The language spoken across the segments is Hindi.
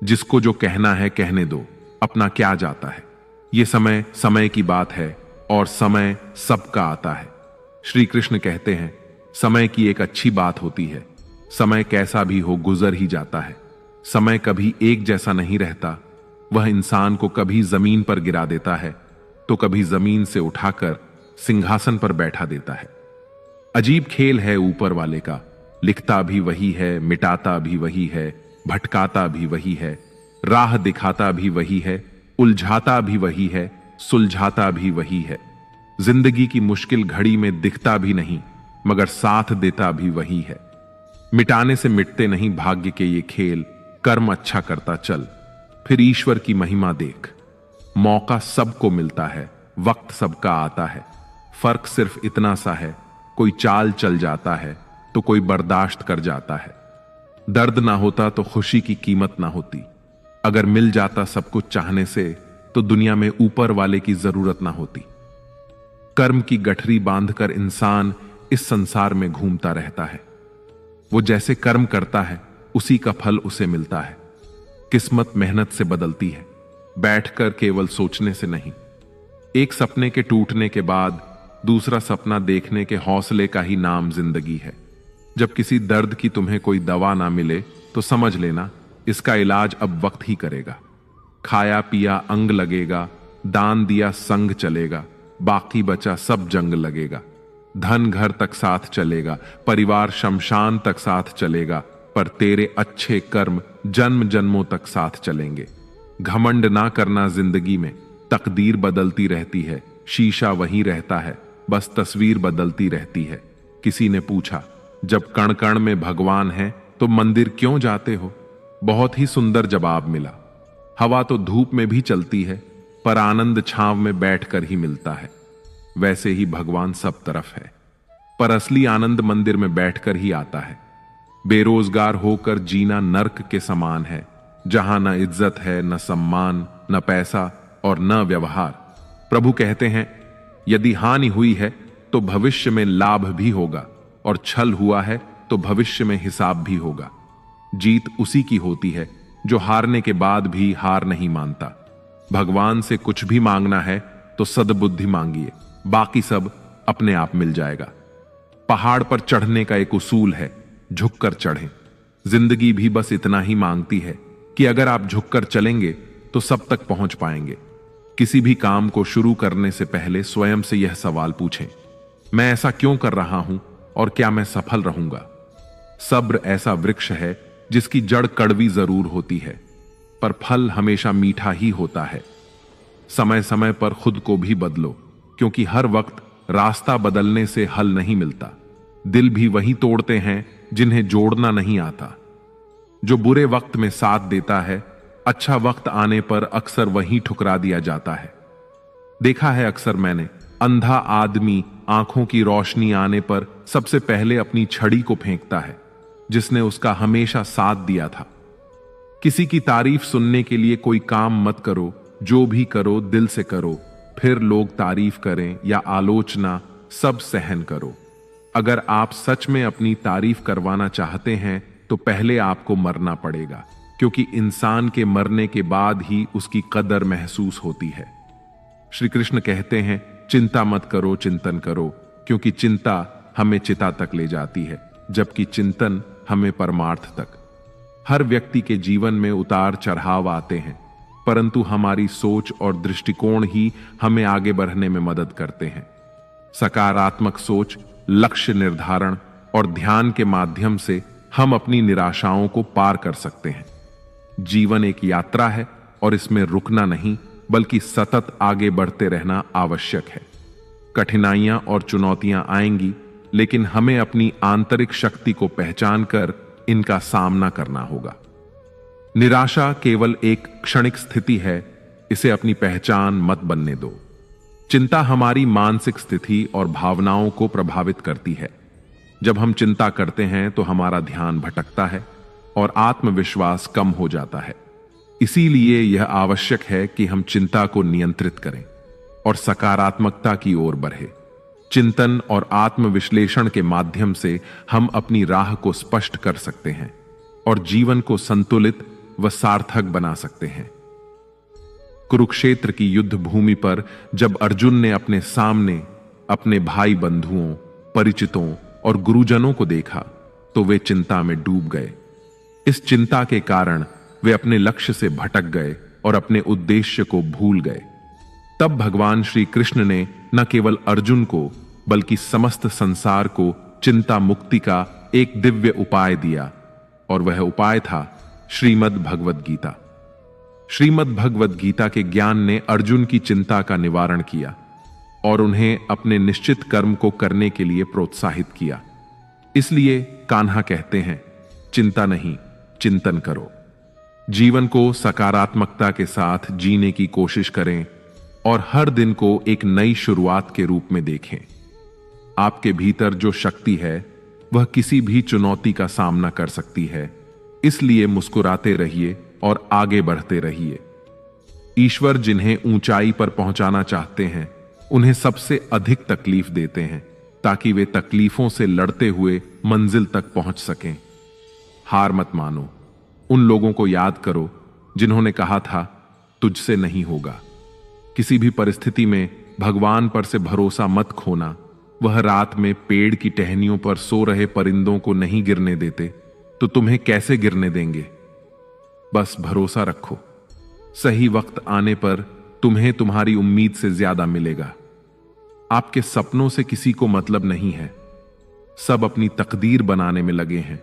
जिसको जो कहना है कहने दो, अपना क्या जाता है। ये समय समय की बात है और समय सबका आता है। श्री कृष्ण कहते हैं, समय की एक अच्छी बात होती है, समय कैसा भी हो गुजर ही जाता है। समय कभी एक जैसा नहीं रहता। वह इंसान को कभी जमीन पर गिरा देता है तो कभी जमीन से उठाकर सिंहासन पर बैठा देता है। अजीब खेल है ऊपर वाले का, लिखता भी वही है, मिटाता भी वही है, भटकाता भी वही है, राह दिखाता भी वही है, उलझाता भी वही है, सुलझाता भी वही है। जिंदगी की मुश्किल घड़ी में दिखता भी नहीं मगर साथ देता भी वही है। मिटाने से मिटते नहीं भाग्य के ये खेल, कर्म अच्छा करता चल फिर ईश्वर की महिमा देख। मौका सबको मिलता है, वक्त सबका आता है, फर्क सिर्फ इतना सा है, कोई चाल चल जाता है तो कोई बर्दाश्त कर जाता है। दर्द ना होता तो खुशी की कीमत ना होती। अगर मिल जाता सब कुछ चाहने से तो दुनिया में ऊपर वाले की जरूरत ना होती। कर्म की गठरी बांधकर इंसान इस संसार में घूमता रहता है। वो जैसे कर्म करता है उसी का फल उसे मिलता है। किस्मत मेहनत से बदलती है, बैठकर केवल सोचने से नहीं। एक सपने के टूटने के बाद दूसरा सपना देखने के हौसले का ही नाम जिंदगी है। जब किसी दर्द की तुम्हें कोई दवा ना मिले तो समझ लेना इसका इलाज अब वक्त ही करेगा। खाया पिया अंग लगेगा, दान दिया संग चलेगा, बाकी बचा सब जंग लगेगा। धन घर तक साथ चलेगा, परिवार शमशान तक साथ चलेगा, पर तेरे अच्छे कर्म जन्म जन्मों तक साथ चलेंगे। घमंड ना करना जिंदगी में, तकदीर बदलती रहती है, शीशा वहीं रहता है, बस तस्वीर बदलती रहती है। किसी ने पूछा, जब कण कण में भगवान है तो मंदिर क्यों जाते हो? बहुत ही सुंदर जवाब मिला, हवा तो धूप में भी चलती है पर आनंद छांव में बैठकर ही मिलता है। वैसे ही भगवान सब तरफ है पर असली आनंद मंदिर में बैठकर ही आता है। बेरोजगार होकर जीना नर्क के समान है, जहां न इज्जत है, न सम्मान, न पैसा और न व्यवहार। प्रभु कहते हैं, यदि हानि हुई है तो भविष्य में लाभ भी होगा और छल हुआ है तो भविष्य में हिसाब भी होगा। जीत उसी की होती है जो हारने के बाद भी हार नहीं मानता। भगवान से कुछ भी मांगना है तो सद्बुद्धि मांगिए, बाकी सब अपने आप मिल जाएगा। पहाड़ पर चढ़ने का एक उसूल है, झुककर चढ़ें। जिंदगी भी बस इतना ही मांगती है कि अगर आप झुककर चलेंगे तो सब तक पहुंच पाएंगे। किसी भी काम को शुरू करने से पहले स्वयं से यह सवाल पूछें, मैं ऐसा क्यों कर रहा हूं और क्या मैं सफल रहूंगा? सब्र ऐसा वृक्ष है जिसकी जड़ कड़वी जरूर होती है पर फल हमेशा मीठा ही होता है। समय समय पर खुद को भी बदलो, क्योंकि हर वक्त रास्ता बदलने से हल नहीं मिलता। दिल भी वही तोड़ते हैं जिन्हें जोड़ना नहीं आता। जो बुरे वक्त में साथ देता है, अच्छा वक्त आने पर अक्सर वहीं ठुकरा दिया जाता है। देखा है अक्सर मैंने, अंधा आदमी आंखों की रोशनी आने पर सबसे पहले अपनी छड़ी को फेंकता है जिसने उसका हमेशा साथ दिया था। किसी की तारीफ सुनने के लिए कोई काम मत करो, जो भी करो दिल से करो, फिर लोग तारीफ करें या आलोचना सब सहन करो। अगर आप सच में अपनी तारीफ करवाना चाहते हैं तो पहले आपको मरना पड़ेगा, क्योंकि इंसान के मरने के बाद ही उसकी कदर महसूस होती है। श्री कृष्ण कहते हैं, चिंता मत करो, चिंतन करो, क्योंकि चिंता हमें चिता तक ले जाती है जबकि चिंतन हमें परमार्थ तक। हर व्यक्ति के जीवन में उतार चढ़ाव आते हैं, परंतु हमारी सोच और दृष्टिकोण ही हमें आगे बढ़ने में मदद करते हैं। सकारात्मक सोच, लक्ष्य निर्धारण और ध्यान के माध्यम से हम अपनी निराशाओं को पार कर सकते हैं। जीवन एक यात्रा है और इसमें रुकना नहीं बल्कि सतत आगे बढ़ते रहना आवश्यक है। कठिनाइयां और चुनौतियां आएंगी, लेकिन हमें अपनी आंतरिक शक्ति को पहचान कर इनका सामना करना होगा। निराशा केवल एक क्षणिक स्थिति है, इसे अपनी पहचान मत बनने दो। चिंता हमारी मानसिक स्थिति और भावनाओं को प्रभावित करती है। जब हम चिंता करते हैं तो हमारा ध्यान भटकता है और आत्मविश्वास कम हो जाता है। इसीलिए यह आवश्यक है कि हम चिंता को नियंत्रित करें और सकारात्मकता की ओर बढ़े। चिंतन और आत्मविश्लेषण के माध्यम से हम अपनी राह को स्पष्ट कर सकते हैं और जीवन को संतुलित, व सार्थक बना सकते हैं। कुरुक्षेत्र की युद्ध भूमि पर जब अर्जुन ने अपने सामने अपने भाई बंधुओं, परिचितों और गुरुजनों को देखा तो वे चिंता में डूब गए। इस चिंता के कारण वे अपने लक्ष्य से भटक गए और अपने उद्देश्य को भूल गए। तब भगवान श्री कृष्ण ने न केवल अर्जुन को बल्कि समस्त संसार को चिंता मुक्ति का एक दिव्य उपाय दिया, और वह उपाय था श्रीमद् भगवद गीता। श्रीमद् भगवद गीता के ज्ञान ने अर्जुन की चिंता का निवारण किया और उन्हें अपने निश्चित कर्म को करने के लिए प्रोत्साहित किया। इसलिए कान्हा कहते हैं, चिंता नहीं, चिंतन करो। जीवन को सकारात्मकता के साथ जीने की कोशिश करें और हर दिन को एक नई शुरुआत के रूप में देखें। आपके भीतर जो शक्ति है वह किसी भी चुनौती का सामना कर सकती है। इसलिए मुस्कुराते रहिए और आगे बढ़ते रहिए। ईश्वर जिन्हें ऊंचाई पर पहुंचाना चाहते हैं उन्हें सबसे अधिक तकलीफ देते हैं ताकि वे तकलीफों से लड़ते हुए मंजिल तक पहुंच सकें। हार मत मानो। उन लोगों को याद करो जिन्होंने कहा था तुझसे नहीं होगा। किसी भी परिस्थिति में भगवान पर से भरोसा मत खोना। वह रात में पेड़ की टहनियों पर सो रहे परिंदों को नहीं गिरने देते तो तुम्हें कैसे गिरने देंगे। बस भरोसा रखो, सही वक्त आने पर तुम्हें तुम्हारी उम्मीद से ज्यादा मिलेगा। आपके सपनों से किसी को मतलब नहीं है। सब अपनी तकदीर बनाने में लगे हैं।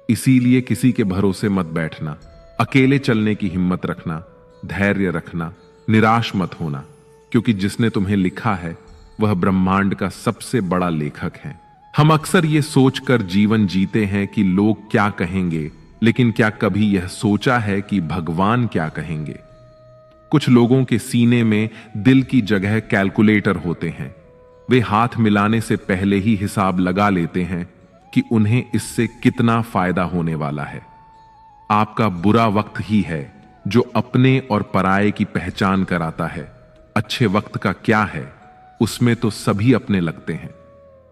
इसीलिए किसी के भरोसे मत बैठना। अकेले चलने की हिम्मत रखना, धैर्य रखना, निराश मत होना, क्योंकि जिसने तुम्हें लिखा है वह ब्रह्मांड का सबसे बड़ा लेखक है। हम अक्सर ये सोचकर जीवन जीते हैं कि लोग क्या कहेंगे, लेकिन क्या कभी यह सोचा है कि भगवान क्या कहेंगे। कुछ लोगों के सीने में दिल की जगह कैलकुलेटर होते हैं। वे हाथ मिलाने से पहले ही हिसाब लगा लेते हैं कि उन्हें इससे कितना फायदा होने वाला है। आपका बुरा वक्त ही है जो अपने और पराये की पहचान कराता है। अच्छे वक्त का क्या है, उसमें तो सभी अपने लगते हैं।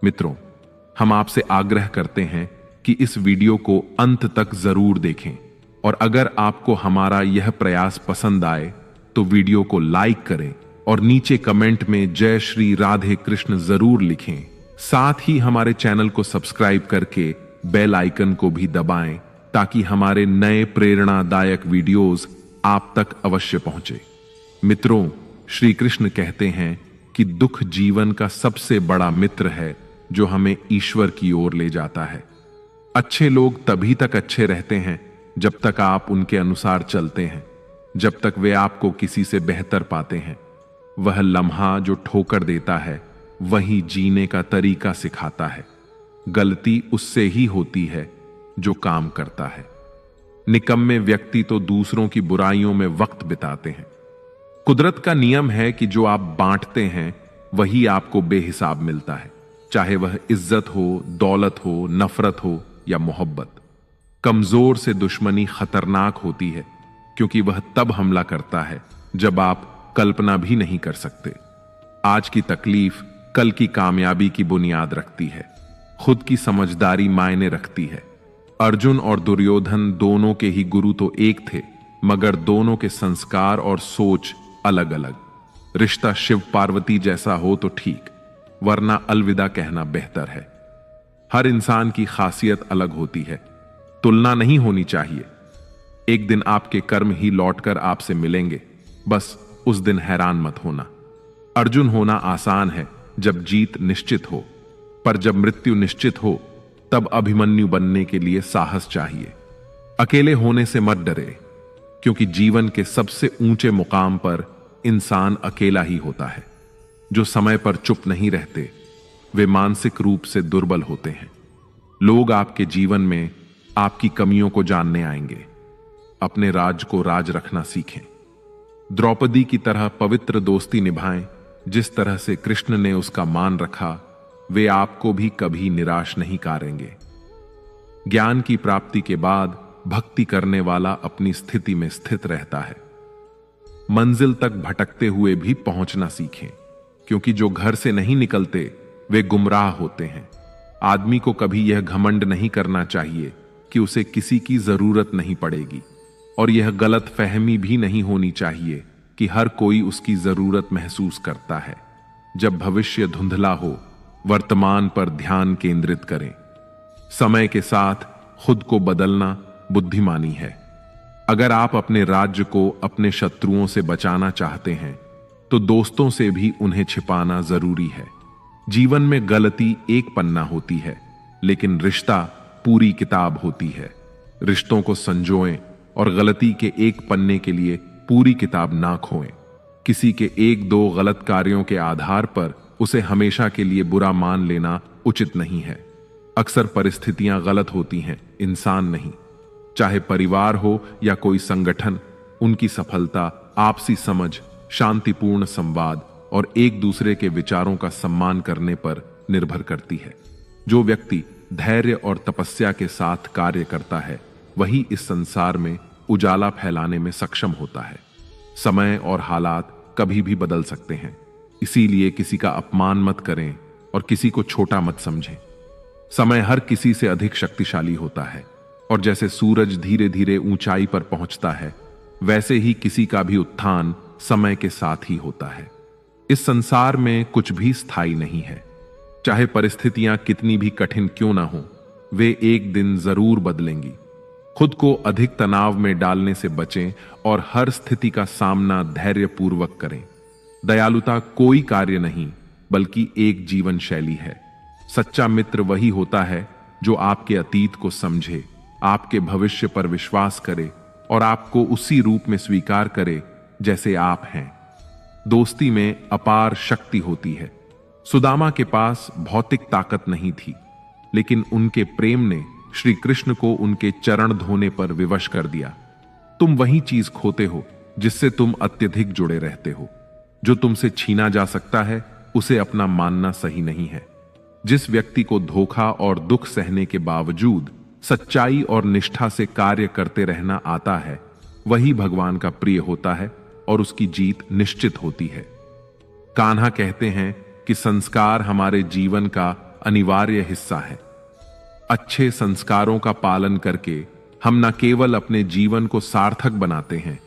मित्रों, हम आपसे आग्रह करते हैं कि इस वीडियो को अंत तक जरूर देखें, और अगर आपको हमारा यह प्रयास पसंद आए तो वीडियो को लाइक करें और नीचे कमेंट में जय श्री राधे कृष्ण जरूर लिखें। साथ ही हमारे चैनल को सब्सक्राइब करके बेल आइकन को भी दबाएं ताकि हमारे नए प्रेरणादायक वीडियोस आप तक अवश्य पहुंचे। मित्रों, श्री कृष्ण कहते हैं कि दुख जीवन का सबसे बड़ा मित्र है जो हमें ईश्वर की ओर ले जाता है। अच्छे लोग तभी तक अच्छे रहते हैं जब तक आप उनके अनुसार चलते हैं, जब तक वे आपको किसी से बेहतर पाते हैं। वह लम्हा जो ठोकर देता है वही जीने का तरीका सिखाता है। गलती उससे ही होती है जो काम करता है। निकम्मे व्यक्ति तो दूसरों की बुराइयों में वक्त बिताते हैं। कुदरत का नियम है कि जो आप बांटते हैं वही आपको बेहिसाब मिलता है, चाहे वह इज्जत हो, दौलत हो, नफरत हो या मोहब्बत। कमजोर से दुश्मनी खतरनाक होती है क्योंकि वह तब हमला करता है जब आप कल्पना भी नहीं कर सकते। आज की तकलीफ कल की कामयाबी की बुनियाद रखती है। खुद की समझदारी मायने रखती है। अर्जुन और दुर्योधन दोनों के ही गुरु तो एक थे, मगर दोनों के संस्कार और सोच अलग अलग। रिश्ता शिव पार्वती जैसा हो तो ठीक, वरना अलविदा कहना बेहतर है। हर इंसान की खासियत अलग होती है, तुलना नहीं होनी चाहिए। एक दिन आपके कर्म ही लौटकर आपसे मिलेंगे, बस उस दिन हैरान मत होना। अर्जुन होना आसान है जब जीत निश्चित हो, पर जब मृत्यु निश्चित हो तब अभिमन्यु बनने के लिए साहस चाहिए। अकेले होने से मत डरे, क्योंकि जीवन के सबसे ऊंचे मुकाम पर इंसान अकेला ही होता है। जो समय पर चुप नहीं रहते वे मानसिक रूप से दुर्बल होते हैं। लोग आपके जीवन में आपकी कमियों को जानने आएंगे। अपने राज को राज रखना सीखें। द्रौपदी की तरह पवित्र दोस्ती निभाएं। जिस तरह से कृष्ण ने उसका मान रखा, वे आपको भी कभी निराश नहीं करेंगे। ज्ञान की प्राप्ति के बाद भक्ति करने वाला अपनी स्थिति में स्थित रहता है। मंजिल तक भटकते हुए भी पहुंचना सीखें, क्योंकि जो घर से नहीं निकलते वे गुमराह होते हैं। आदमी को कभी यह घमंड नहीं करना चाहिए कि उसे किसी की जरूरत नहीं पड़ेगी। और यह गलत फहमी भी नहीं होनी चाहिए कि हर कोई उसकी जरूरत महसूस करता है। जब भविष्य धुंधला हो, वर्तमान पर ध्यान केंद्रित करें। समय के साथ खुद को बदलना बुद्धिमानी है। अगर आप अपने राज्य को अपने शत्रुओं से बचाना चाहते हैं तो दोस्तों से भी उन्हें छिपाना जरूरी है। जीवन में गलती एक पन्ना होती है, लेकिन रिश्ता पूरी किताब होती है। रिश्तों को संजोएं और गलती के एक पन्ने के लिए पूरी किताब ना खोएं। किसी के एक दो गलत कार्यों के आधार पर उसे हमेशा के लिए बुरा मान लेना उचित नहीं है। अक्सर परिस्थितियां गलत होती हैं, इंसान नहीं। चाहे परिवार हो या कोई संगठन, उनकी सफलता आपसी समझ, शांतिपूर्ण संवाद और एक दूसरे के विचारों का सम्मान करने पर निर्भर करती है। जो व्यक्ति धैर्य और तपस्या के साथ कार्य करता है, वही इस संसार में उजाला फैलाने में सक्षम होता है। समय और हालात कभी भी बदल सकते हैं, इसीलिए किसी का अपमान मत करें और किसी को छोटा मत समझें। समय हर किसी से अधिक शक्तिशाली होता है, और जैसे सूरज धीरे धीरे ऊंचाई पर पहुंचता है, वैसे ही किसी का भी उत्थान समय के साथ ही होता है। इस संसार में कुछ भी स्थायी नहीं है। चाहे परिस्थितियां कितनी भी कठिन क्यों ना हो, वे एक दिन जरूर बदलेंगी। खुद को अधिक तनाव में डालने से बचें और हर स्थिति का सामना धैर्यपूर्वक करें। दयालुता कोई कार्य नहीं, बल्कि एक जीवन शैली है। सच्चा मित्र वही होता है जो आपके अतीत को समझे, आपके भविष्य पर विश्वास करे और आपको उसी रूप में स्वीकार करे जैसे आप हैं। दोस्ती में अपार शक्ति होती है। सुदामा के पास भौतिक ताकत नहीं थी, लेकिन उनके प्रेम ने श्री कृष्ण को उनके चरण धोने पर विवश कर दिया। तुम वही चीज खोते हो जिससे तुम अत्यधिक जुड़े रहते हो। जो तुमसे छीना जा सकता है, उसे अपना मानना सही नहीं है। जिस व्यक्ति को धोखा और दुख सहने के बावजूद सच्चाई और निष्ठा से कार्य करते रहना आता है, वही भगवान का प्रिय होता है और उसकी जीत निश्चित होती है। कान्हा कहते हैं कि संस्कार हमारे जीवन का अनिवार्य हिस्सा है। अच्छे संस्कारों का पालन करके हम न केवल अपने जीवन को सार्थक बनाते हैं,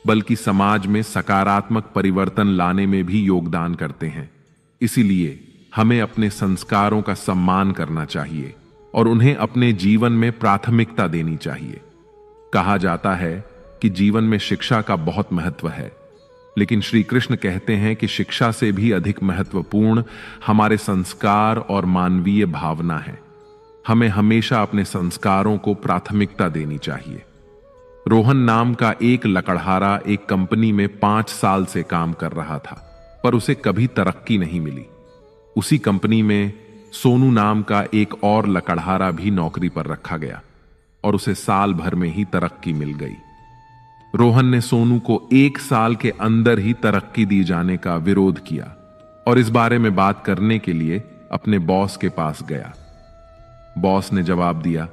बल्कि समाज में सकारात्मक परिवर्तन लाने में भी योगदान करते हैं। इसीलिए हमें अपने संस्कारों का सम्मान करना चाहिए और उन्हें अपने जीवन में प्राथमिकता देनी चाहिए। कहा जाता है कि जीवन में शिक्षा का बहुत महत्व है, लेकिन श्री कृष्ण कहते हैं कि शिक्षा से भी अधिक महत्वपूर्ण हमारे संस्कार और मानवीय भावना है। हमें हमेशा अपने संस्कारों को प्राथमिकता देनी चाहिए। रोहन नाम का एक लकड़हारा एक कंपनी में 5 साल से काम कर रहा था, पर उसे कभी तरक्की नहीं मिली। उसी कंपनी में सोनू नाम का एक और लकड़हारा भी नौकरी पर रखा गया और उसे साल भर में ही तरक्की मिल गई। रोहन ने सोनू को 1 साल के अंदर ही तरक्की दी जाने का विरोध किया और इस बारे में बात करने के लिए अपने बॉस के पास गया। बॉस ने जवाब दिया,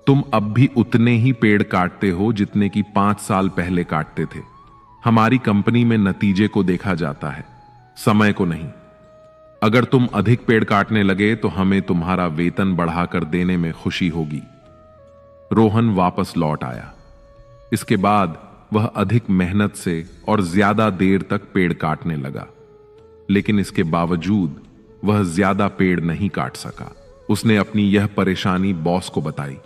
तुम अब भी उतने ही पेड़ काटते हो जितने कि 5 साल पहले काटते थे। हमारी कंपनी में नतीजे को देखा जाता है, समय को नहीं। अगर तुम अधिक पेड़ काटने लगे तो हमें तुम्हारा वेतन बढ़ाकर देने में खुशी होगी। रोहन वापस लौट आया। इसके बाद वह अधिक मेहनत से और ज्यादा देर तक पेड़ काटने लगा, लेकिन इसके बावजूद वह ज्यादा पेड़ नहीं काट सका। उसने अपनी यह परेशानी बॉस को बताई।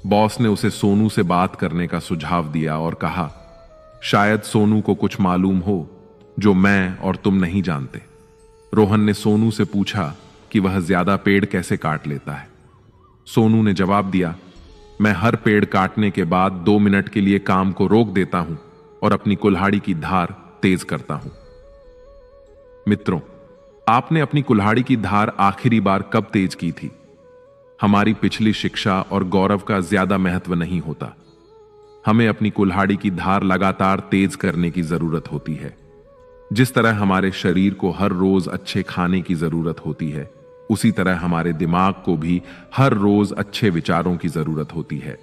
बॉस ने उसे सोनू से बात करने का सुझाव दिया और कहा, शायद सोनू को कुछ मालूम हो जो मैं और तुम नहीं जानते। रोहन ने सोनू से पूछा कि वह ज्यादा पेड़ कैसे काट लेता है। सोनू ने जवाब दिया, मैं हर पेड़ काटने के बाद 2 मिनट के लिए काम को रोक देता हूं और अपनी कुल्हाड़ी की धार तेज करता हूं। मित्रों, आपने अपनी कुल्हाड़ी की धार आखिरी बार कब तेज की थी? हमारी पिछली शिक्षा और गौरव का ज्यादा महत्व नहीं होता। हमें अपनी कुल्हाड़ी की धार लगातार तेज करने की जरूरत होती है। जिस तरह हमारे शरीर को हर रोज अच्छे खाने की जरूरत होती है, उसी तरह हमारे दिमाग को भी हर रोज अच्छे विचारों की जरूरत होती है।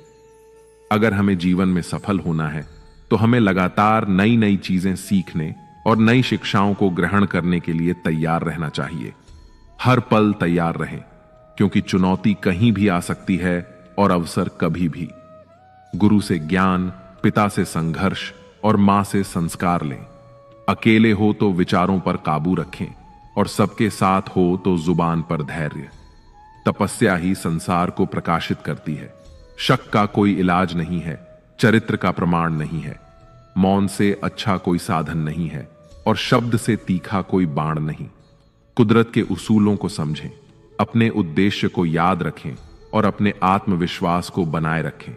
अगर हमें जीवन में सफल होना है तो हमें लगातार नई नई चीजें सीखने और नई शिक्षाओं को ग्रहण करने के लिए तैयार रहना चाहिए। हर पल तैयार रहें, क्योंकि चुनौती कहीं भी आ सकती है और अवसर कभी भी। गुरु से ज्ञान, पिता से संघर्ष और मां से संस्कार लें। अकेले हो तो विचारों पर काबू रखें और सबके साथ हो तो जुबान पर धैर्य। तपस्या ही संसार को प्रकाशित करती है। शक का कोई इलाज नहीं है, चरित्र का प्रमाण नहीं है। मौन से अच्छा कोई साधन नहीं है और शब्द से तीखा कोई बाण नहीं। कुदरत के उसूलों को समझें, अपने उद्देश्य को याद रखें और अपने आत्मविश्वास को बनाए रखें।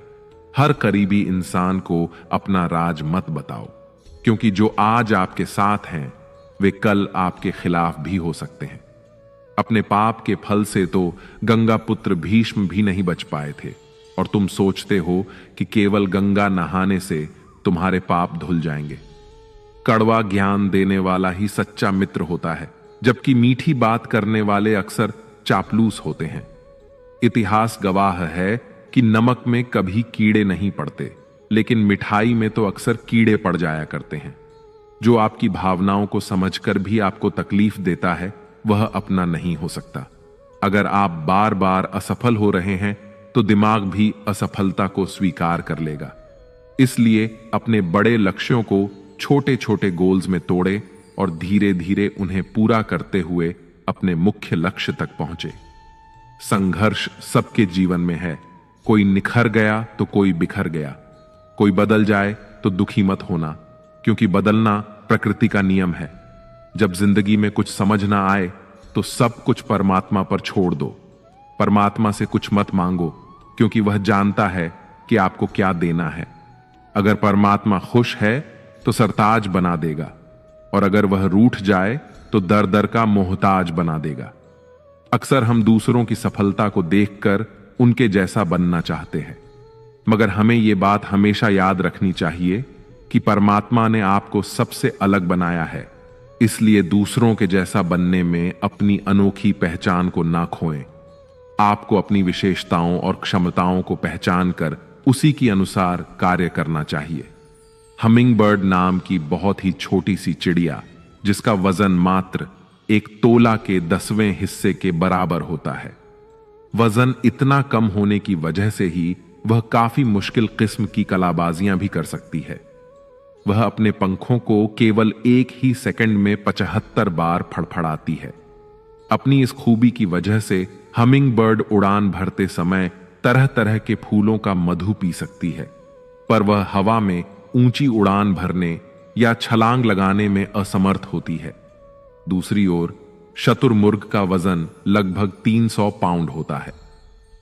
हर करीबी इंसान को अपना राज मत बताओ, क्योंकि जो आज आपके साथ हैं वे कल आपके खिलाफ भी हो सकते हैं। अपने पाप के फल से तो गंगा पुत्र भीष्म भी नहीं बच पाए थे, और तुम सोचते हो कि केवल गंगा नहाने से तुम्हारे पाप धुल जाएंगे। कड़वा ज्ञान देने वाला ही सच्चा मित्र होता है, जबकि मीठी बात करने वाले अक्सर चापलूस होते हैं। इतिहास गवाह है कि नमक में कभी कीड़े नहीं पड़ते, लेकिन मिठाई में तो अक्सर कीड़े पड़ जाया करते हैं। जो आपकी भावनाओं को समझकर भी आपको तकलीफ देता है वह अपना नहीं हो सकता। अगर आप बार बार असफल हो रहे हैं तो दिमाग भी असफलता को स्वीकार कर लेगा। इसलिए अपने बड़े लक्ष्यों को छोटे छोटे गोल्स में तोड़े और धीरे धीरे उन्हें पूरा करते हुए अपने मुख्य लक्ष्य तक पहुंचे। संघर्ष सबके जीवन में है। कोई निखर गया तो कोई बिखर गया। कोई बदल जाए तो दुखी मत होना, क्योंकि बदलना प्रकृति का नियम है। जब जिंदगी में कुछ समझ ना आए तो सब कुछ परमात्मा पर छोड़ दो। परमात्मा से कुछ मत मांगो, क्योंकि वह जानता है कि आपको क्या देना है। अगर परमात्मा खुश है तो सरताज बना देगा, और अगर वह रूठ जाए तो दर दर का मोहताज बना देगा। अक्सर हम दूसरों की सफलता को देखकर उनके जैसा बनना चाहते हैं, मगर हमें यह बात हमेशा याद रखनी चाहिए कि परमात्मा ने आपको सबसे अलग बनाया है। इसलिए दूसरों के जैसा बनने में अपनी अनोखी पहचान को ना खोएं। आपको अपनी विशेषताओं और क्षमताओं को पहचान कर उसी के अनुसार कार्य करना चाहिए। हमिंग बर्ड नाम की बहुत ही छोटी सी चिड़िया, जिसका वजन मात्र एक तोला के 10वें हिस्से के बराबर होता है। वजन इतना कम होने की वजह से ही वह काफी मुश्किल किस्म की कलाबाजियां भी कर सकती है। वह अपने पंखों को केवल 1 ही सेकंड में 75 बार फड़फड़ाती है। अपनी इस खूबी की वजह से हमिंग बर्ड उड़ान भरते समय तरह तरह के फूलों का मधु पी सकती है, पर वह हवा में ऊंची उड़ान भरने या छलांग लगाने में असमर्थ होती है। दूसरी ओर शतुरमुर्ग का वजन लगभग 300 पाउंड होता है।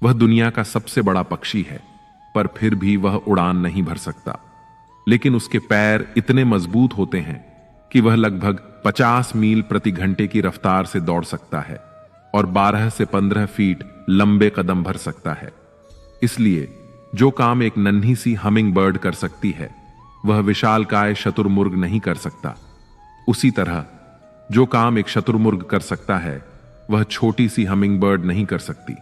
वह दुनिया का सबसे बड़ा पक्षी है, पर फिर भी वह उड़ान नहीं भर सकता। लेकिन उसके पैर इतने मजबूत होते हैं कि वह लगभग 50 मील प्रति घंटे की रफ्तार से दौड़ सकता है और 12 से 15 फीट लंबे कदम भर सकता है। इसलिए जो काम एक नन्ही सी हमिंग बर्ड कर सकती है, वह विशालकाय शतुरमुर्ग नहीं कर सकता। उसी तरह जो काम एक शतुरमुर्ग कर सकता है, वह छोटी सी हमिंग बर्ड नहीं कर सकती।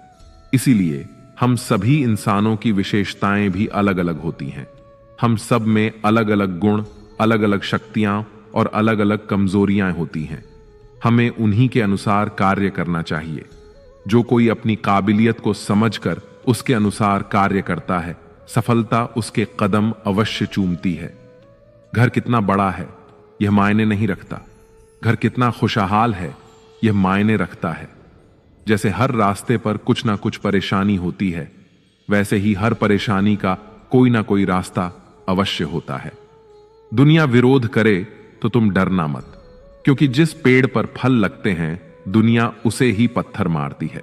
इसीलिए हम सभी इंसानों की विशेषताएं भी अलग अलग होती हैं। हम सब में अलग अलग गुण, अलग अलग शक्तियां और अलग अलग कमजोरियां होती हैं। हमें उन्हीं के अनुसार कार्य करना चाहिए। जो कोई अपनी काबिलियत को समझकर उसके अनुसार कार्य करता है, सफलता उसके कदम अवश्य चूमती है। घर कितना बड़ा है यह मायने नहीं रखता, घर कितना खुशहाल है यह मायने रखता है। जैसे हर रास्ते पर कुछ ना कुछ परेशानी होती है, वैसे ही हर परेशानी का कोई ना कोई रास्ता अवश्य होता है। दुनिया विरोध करे तो तुम डरना मत, क्योंकि जिस पेड़ पर फल लगते हैं दुनिया उसे ही पत्थर मारती है।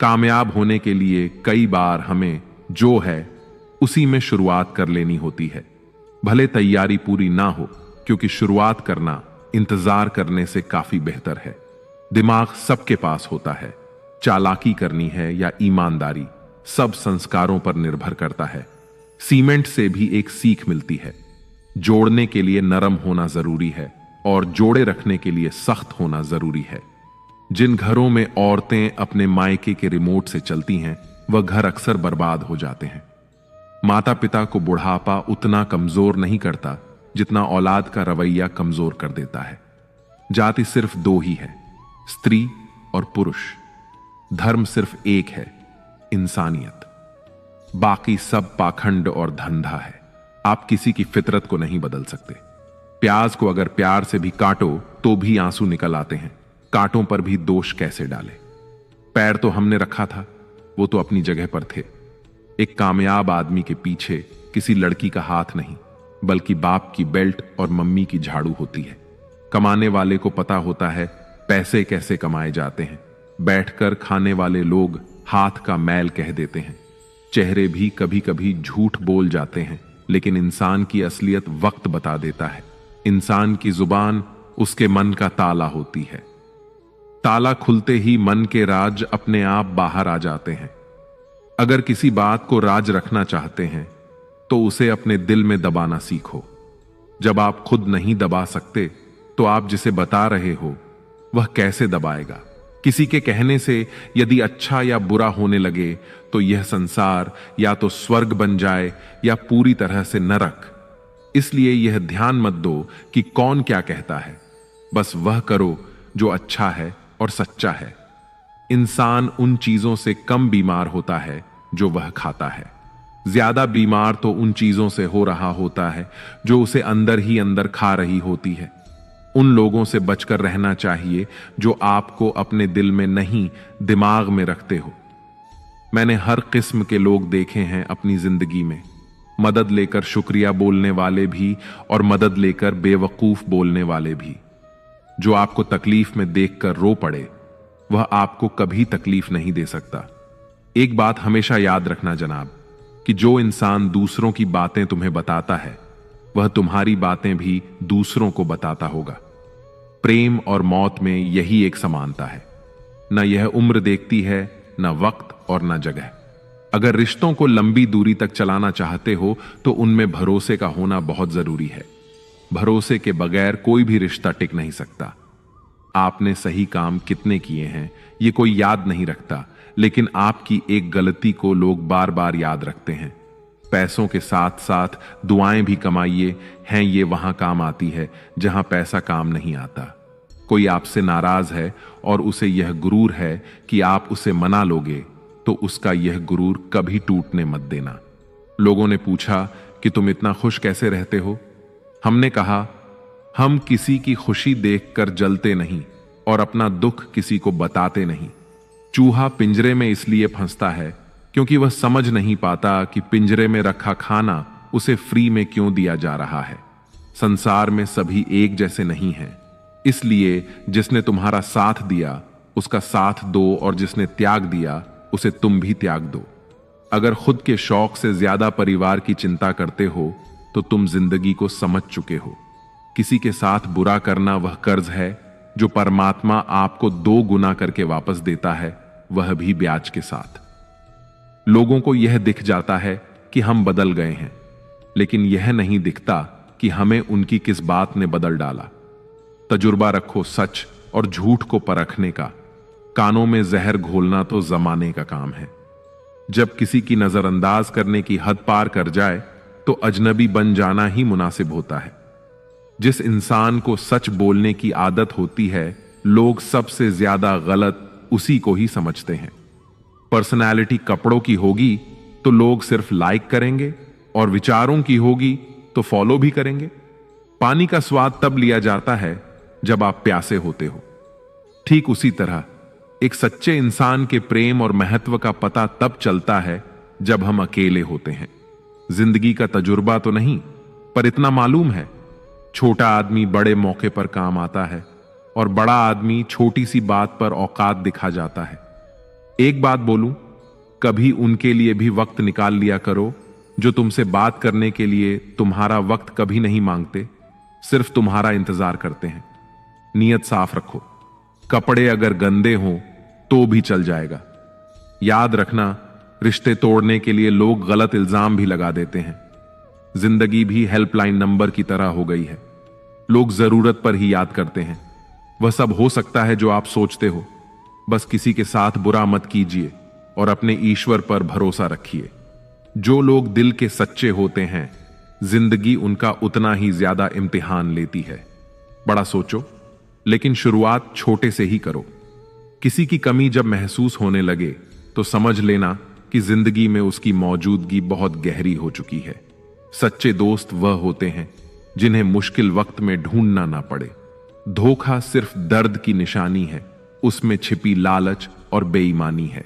कामयाब होने के लिए कई बार हमें जो है उसी में शुरुआत कर लेनी होती है, भले तैयारी पूरी ना हो, क्योंकि शुरुआत करना इंतजार करने से काफी बेहतर है। दिमाग सबके पास होता है, चालाकी करनी है या ईमानदारी सब संस्कारों पर निर्भर करता है। सीमेंट से भी एक सीख मिलती है, जोड़ने के लिए नरम होना जरूरी है और जोड़े रखने के लिए सख्त होना जरूरी है। जिन घरों में औरतें अपने मायके के रिमोट से चलती हैं, वह घर अक्सर बर्बाद हो जाते हैं। माता पिता को बुढ़ापा उतना कमजोर नहीं करता जितना औलाद का रवैया कमजोर कर देता है। जाति सिर्फ 2 ही है, स्त्री और पुरुष। धर्म सिर्फ एक है, इंसानियत। बाकी सब पाखंड और धंधा है। आप किसी की फितरत को नहीं बदल सकते। प्याज को अगर प्यार से भी काटो तो भी आंसू निकल आते हैं, कांटों पर भी दोष कैसे डाले। पैर तो हमने रखा था, वो तो अपनी जगह पर थे। एक कामयाब आदमी के पीछे किसी लड़की का हाथ नहीं, बल्कि बाप की बेल्ट और मम्मी की झाड़ू होती है। कमाने वाले को पता होता है पैसे कैसे कमाए जाते हैं। बैठकर खाने वाले लोग हाथ का मैल कह देते हैं। चेहरे भी कभी कभी झूठ बोल जाते हैं, लेकिन इंसान की असलियत वक्त बता देता है। इंसान की जुबान उसके मन का ताला होती है। ताला खुलते ही मन के राज अपने आप बाहर आ जाते हैं। अगर किसी बात को राज रखना चाहते हैं तो उसे अपने दिल में दबाना सीखो। जब आप खुद नहीं दबा सकते तो आप जिसे बता रहे हो वह कैसे दबाएगा। किसी के कहने से यदि अच्छा या बुरा होने लगे तो यह संसार या तो स्वर्ग बन जाए या पूरी तरह से नरक। इसलिए यह ध्यान मत दो कि कौन क्या कहता है, बस वह करो जो अच्छा है और सच्चा है। इंसान उन चीजों से कम बीमार होता है जो वह खाता है। ज्यादा बीमार तो उन चीजों से हो रहा होता है जो उसे अंदर ही अंदर खा रही होती है। उन लोगों से बचकर रहना चाहिए जो आपको अपने दिल में नहीं, दिमाग में रखते हो। मैंने हर किस्म के लोग देखे हैं अपनी जिंदगी में, मदद लेकर शुक्रिया बोलने वाले भी और मदद लेकर बेवकूफ बोलने वाले भी। जो आपको तकलीफ में देखकर रो पड़े वह आपको कभी तकलीफ नहीं दे सकता। एक बात हमेशा याद रखना जनाब, कि जो इंसान दूसरों की बातें तुम्हें बताता है वह तुम्हारी बातें भी दूसरों को बताता होगा। प्रेम और मौत में यही एक समानता है। न यह उम्र देखती है, न वक्त और न जगह। अगर रिश्तों को लंबी दूरी तक चलाना चाहते हो तो उनमें भरोसे का होना बहुत जरूरी है। भरोसे के बगैर कोई भी रिश्ता टिक नहीं सकता। आपने सही काम कितने किए हैं ये कोई याद नहीं रखता, लेकिन आपकी एक गलती को लोग बार बार याद रखते हैं। पैसों के साथ साथ दुआएं भी कमाइए हैं, ये वहां काम आती है जहां पैसा काम नहीं आता। कोई आपसे नाराज है और उसे यह गुरूर है कि आप उसे मना लोगे तो उसका यह गुरूर कभी टूटने मत देना। लोगों ने पूछा कि तुम इतना खुश कैसे रहते हो। हमने कहा, हम किसी की खुशी देखकर जलते नहीं और अपना दुख किसी को बताते नहीं। चूहा पिंजरे में इसलिए फंसता है क्योंकि वह समझ नहीं पाता कि पिंजरे में रखा खाना उसे फ्री में क्यों दिया जा रहा है। संसार में सभी एक जैसे नहीं हैं, इसलिए जिसने तुम्हारा साथ दिया उसका साथ दो और जिसने त्याग दिया उसे तुम भी त्याग दो। अगर खुद के शौक से ज्यादा परिवार की चिंता करते हो तो तुम जिंदगी को समझ चुके हो। किसी के साथ बुरा करना वह कर्ज है जो परमात्मा आपको 2 गुना करके वापस देता है, वह भी ब्याज के साथ। लोगों को यह दिख जाता है कि हम बदल गए हैं, लेकिन यह नहीं दिखता कि हमें उनकी किस बात ने बदल डाला। तजुर्बा रखो सच और झूठ को परखने का। कानों में जहर घोलना तो जमाने का काम है। जब किसी की नजरअंदाज करने की हद पार कर जाए तो अजनबी बन जाना ही मुनासिब होता है। जिस इंसान को सच बोलने की आदत होती है, लोग सबसे ज्यादा गलत उसी को ही समझते हैं। पर्सनैलिटी कपड़ों की होगी तो लोग सिर्फ लाइक करेंगे और विचारों की होगी तो फॉलो भी करेंगे। पानी का स्वाद तब लिया जाता है जब आप प्यासे होते हो। ठीक उसी तरह एक सच्चे इंसान के प्रेम और महत्व का पता तब चलता है जब हम अकेले होते हैं। जिंदगी का तजुर्बा तो नहीं, पर इतना मालूम है, छोटा आदमी बड़े मौके पर काम आता है और बड़ा आदमी छोटी सी बात पर औकात दिखा जाता है। एक बात बोलूं, कभी उनके लिए भी वक्त निकाल लिया करो जो तुमसे बात करने के लिए तुम्हारा वक्त कभी नहीं मांगते, सिर्फ तुम्हारा इंतजार करते हैं। नीयत साफ रखो। कपड़े अगर गंदे हों तो भी चल जाएगा। याद रखना, रिश्ते तोड़ने के लिए लोग गलत इल्जाम भी लगा देते हैं। जिंदगी भी हेल्पलाइन नंबर की तरह हो गई है। लोग जरूरत पर ही याद करते हैं। वह सब हो सकता है जो आप सोचते हो। बस किसी के साथ बुरा मत कीजिए और अपने ईश्वर पर भरोसा रखिए। जो लोग दिल के सच्चे होते हैं, जिंदगी उनका उतना ही ज्यादा इम्तिहान लेती है। बड़ा सोचो, लेकिन शुरुआत छोटे से ही करो। किसी की कमी जब महसूस होने लगे तो समझ लेना कि जिंदगी में उसकी मौजूदगी बहुत गहरी हो चुकी है। सच्चे दोस्त वह होते हैं जिन्हें मुश्किल वक्त में ढूंढना ना पड़े। धोखा सिर्फ दर्द की निशानी है, उसमें छिपी लालच और बेईमानी है।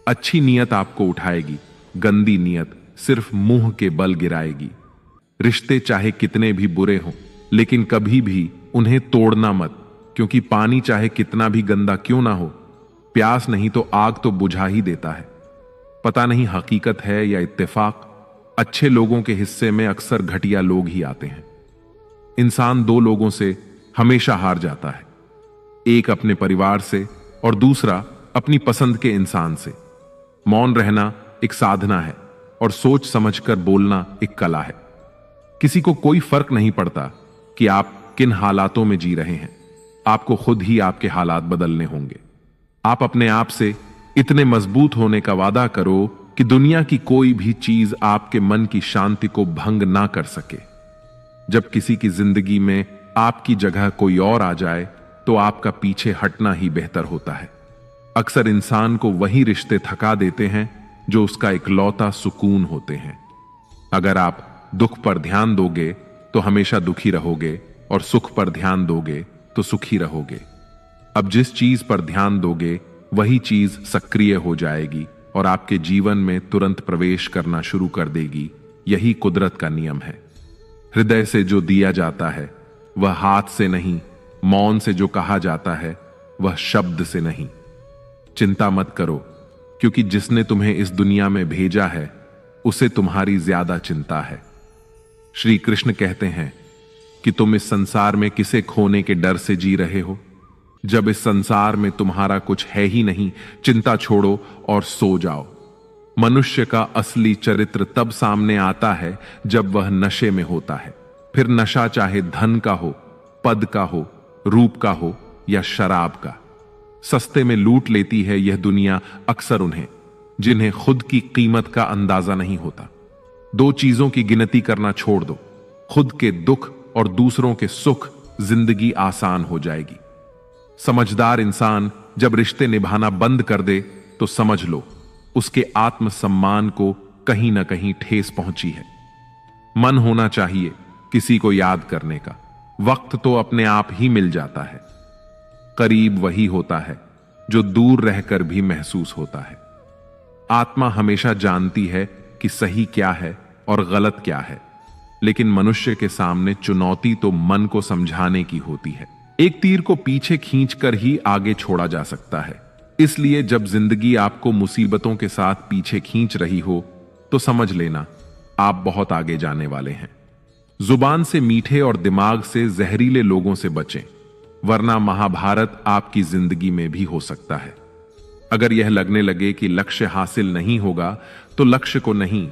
अच्छी नीयत आपको उठाएगी, गंदी नीयत सिर्फ मुंह के बल गिराएगी। रिश्ते चाहे कितने भी बुरे हों, लेकिन कभी भी उन्हें तोड़ना मत, क्योंकि पानी चाहे कितना भी गंदा क्यों ना हो, प्यास नहीं तो आग तो बुझा ही देता है। पता नहीं हकीकत है या इत्तेफाक, अच्छे लोगों के हिस्से में अक्सर घटिया लोग ही आते हैं। इंसान दो लोगों से हमेशा हार जाता है, एक अपने परिवार से और दूसरा अपनी पसंद के इंसान से। मौन रहना एक साधना है और सोच समझकर बोलना एक कला है। किसी को कोई फर्क नहीं पड़ता कि आप किन हालातों में जी रहे हैं, आपको खुद ही आपके हालात बदलने होंगे। आप अपने आप से इतने मजबूत होने का वादा करो कि दुनिया की कोई भी चीज आपके मन की शांति को भंग ना कर सके। जब किसी की जिंदगी में आपकी जगह कोई और आ जाए तो आपका पीछे हटना ही बेहतर होता है। अक्सर इंसान को वही रिश्ते थका देते हैं जो उसका इकलौता सुकून होते हैं। अगर आप दुख पर ध्यान दोगे तो हमेशा दुखी रहोगे और सुख पर ध्यान दोगे तो सुखी रहोगे। अब जिस चीज पर ध्यान दोगे वही चीज सक्रिय हो जाएगी और आपके जीवन में तुरंत प्रवेश करना शुरू कर देगी। यही कुदरत का नियम है। हृदय से जो दिया जाता है वह हाथ से नहीं, मौन से जो कहा जाता है वह शब्द से नहीं। चिंता मत करो, क्योंकि जिसने तुम्हें इस दुनिया में भेजा है उसे तुम्हारी ज्यादा चिंता है। श्री कृष्ण कहते हैं कि तुम इस संसार में किसे खोने के डर से जी रहे हो? जब इस संसार में तुम्हारा कुछ है ही नहीं, चिंता छोड़ो और सो जाओ। मनुष्य का असली चरित्र तब सामने आता है जब वह नशे में होता है। फिर नशा चाहे धन का हो, पद का हो, रूप का हो या शराब का। सस्ते में लूट लेती है यह दुनिया अक्सर उन्हें जिन्हें खुद की कीमत का अंदाजा नहीं होता। दो चीजों की गिनती करना छोड़ दो, खुद के दुख और दूसरों के सुख, जिंदगी आसान हो जाएगी। समझदार इंसान जब रिश्ते निभाना बंद कर दे तो समझ लो उसके आत्मसम्मान को कहीं ना कहीं ठेस पहुंची है। मन होना चाहिए किसी को याद करने का, वक्त तो अपने आप ही मिल जाता है। करीब वही होता है जो दूर रहकर भी महसूस होता है। आत्मा हमेशा जानती है कि सही क्या है और गलत क्या है, लेकिन मनुष्य के सामने चुनौती तो मन को समझाने की होती है। एक तीर को पीछे खींचकर ही आगे छोड़ा जा सकता है। इसलिए जब जिंदगी आपको मुसीबतों के साथ पीछे खींच रही हो तो समझ लेना आप बहुत आगे जाने वाले हैं। जुबान से मीठे और दिमाग से जहरीले लोगों से बचें, वरना महाभारत आपकी जिंदगी में भी हो सकता है। अगर यह लगने लगे कि लक्ष्य हासिल नहीं होगा तो लक्ष्य को नहीं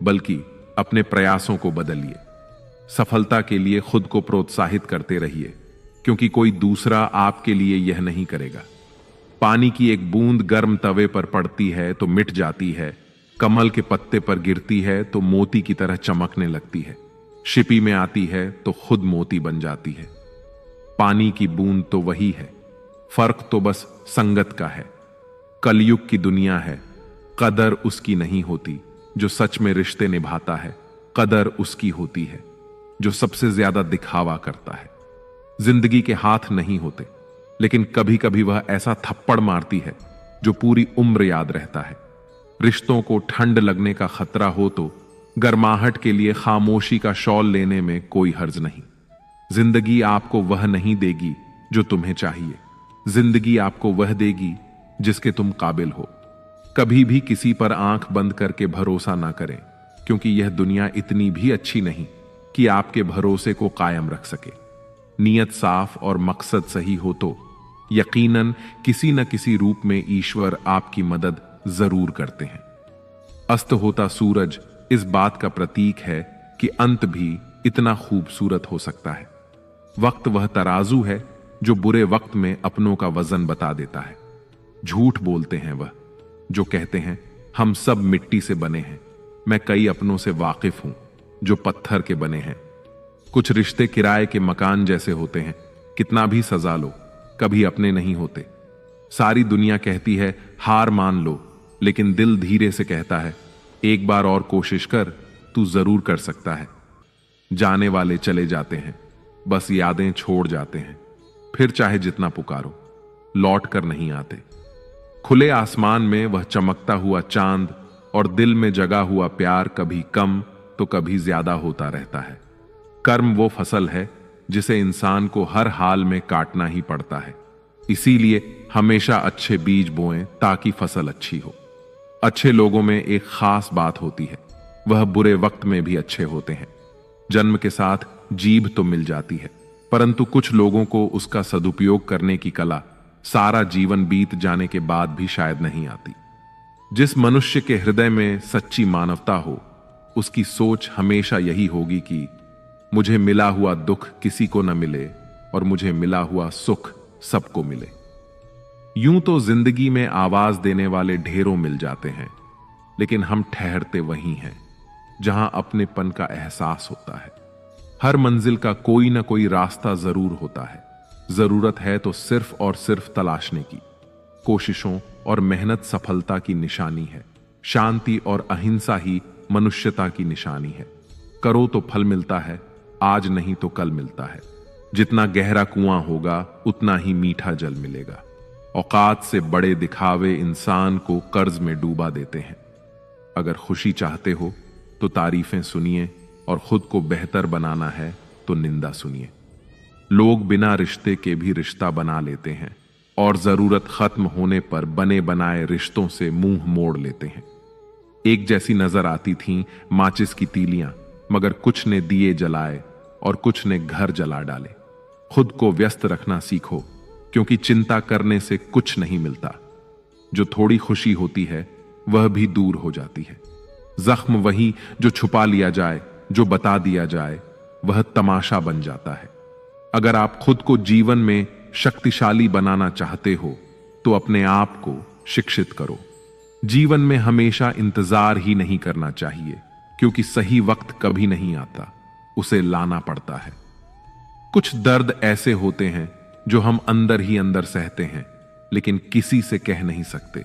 बल्कि अपने प्रयासों को बदलिए। सफलता के लिए खुद को प्रोत्साहित करते रहिए, क्योंकि कोई दूसरा आपके लिए यह नहीं करेगा। पानी की एक बूंद गर्म तवे पर पड़ती है तो मिट जाती है, कमल के पत्ते पर गिरती है तो मोती की तरह चमकने लगती है, शिपी में आती है तो खुद मोती बन जाती है। पानी की बूंद तो वही है, फर्क तो बस संगत का है। कलयुग की दुनिया है, कदर उसकी नहीं होती जो सच में रिश्ते निभाता है, कदर उसकी होती है जो सबसे ज्यादा दिखावा करता है। जिंदगी के हाथ नहीं होते, लेकिन कभी कभी वह ऐसा थप्पड़ मारती है जो पूरी उम्र याद रहता है। रिश्तों को ठंड लगने का खतरा हो तो गर्माहट के लिए खामोशी का शॉल लेने में कोई हर्ज नहीं। जिंदगी आपको वह नहीं देगी जो तुम्हें चाहिए, जिंदगी आपको वह देगी जिसके तुम काबिल हो। कभी भी किसी पर आंख बंद करके भरोसा ना करें, क्योंकि यह दुनिया इतनी भी अच्छी नहीं कि आपके भरोसे को कायम रख सके। नीयत साफ और मकसद सही हो तो यकीनन किसी न किसी रूप में ईश्वर आपकी मदद जरूर करते हैं। अस्त होता सूरज इस बात का प्रतीक है कि अंत भी इतना खूबसूरत हो सकता है। वक्त वह तराजू है जो बुरे वक्त में अपनों का वजन बता देता है। झूठ बोलते हैं वह जो कहते हैं हम सब मिट्टी से बने हैं, मैं कई अपनों से वाकिफ हूं जो पत्थर के बने हैं। कुछ रिश्ते किराए के मकान जैसे होते हैं, कितना भी सजा लो कभी अपने नहीं होते। सारी दुनिया कहती है हार मान लो, लेकिन दिल धीरे से कहता है एक बार और कोशिश कर, तू जरूर कर सकता है। जाने वाले चले जाते हैं, बस यादें छोड़ जाते हैं, फिर चाहे जितना पुकारो लौट कर नहीं आते। खुले आसमान में वह चमकता हुआ चांद और दिल में जगा हुआ प्यार कभी कम तो कभी ज्यादा होता रहता है। कर्म वो फसल है जिसे इंसान को हर हाल में काटना ही पड़ता है। इसीलिए हमेशा अच्छे बीज बोएं ताकि फसल अच्छी हो। अच्छे लोगों में एक खास बात होती है, वह बुरे वक्त में भी अच्छे होते हैं। जन्म के साथ जीभ तो मिल जाती है, परंतु कुछ लोगों को उसका सदुपयोग करने की कला सारा जीवन बीत जाने के बाद भी शायद नहीं आती। जिस मनुष्य के हृदय में सच्ची मानवता हो, उसकी सोच हमेशा यही होगी कि मुझे मिला हुआ दुख किसी को न मिले और मुझे मिला हुआ सुख सबको मिले। यूं तो जिंदगी में आवाज देने वाले ढेरों मिल जाते हैं, लेकिन हम ठहरते वहीं हैं जहां अपनेपन का एहसास होता है। हर मंजिल का कोई ना कोई रास्ता जरूर होता है। जरूरत है तो सिर्फ और सिर्फ तलाशने की। कोशिशों और मेहनत सफलता की निशानी है। शांति और अहिंसा ही मनुष्यता की निशानी है। करो तो फल मिलता है, आज नहीं तो कल मिलता है। जितना गहरा कुआं होगा उतना ही मीठा जल मिलेगा। औकात से बड़े दिखावे इंसान को कर्ज में डूबा देते हैं। अगर खुशी चाहते हो तो तारीफें सुनिए, और खुद को बेहतर बनाना है तो निंदा सुनिए। लोग बिना रिश्ते के भी रिश्ता बना लेते हैं और जरूरत खत्म होने पर बने बनाए रिश्तों से मुंह मोड़ लेते हैं। एक जैसी नजर आती थीं माचिस की तीलियां, मगर कुछ ने दिए जलाए और कुछ ने घर जला डाले। खुद को व्यस्त रखना सीखो, क्योंकि चिंता करने से कुछ नहीं मिलता। जो थोड़ी खुशी होती है वह भी दूर हो जाती है। जख्म वही जो छुपा लिया जाए, जो बता दिया जाए, वह तमाशा बन जाता है। अगर आप खुद को जीवन में शक्तिशाली बनाना चाहते हो तो अपने आप को शिक्षित करो। जीवन में हमेशा इंतजार ही नहीं करना चाहिए, क्योंकि सही वक्त कभी नहीं आता, उसे लाना पड़ता है। कुछ दर्द ऐसे होते हैं जो हम अंदर ही अंदर सहते हैं, लेकिन किसी से कह नहीं सकते।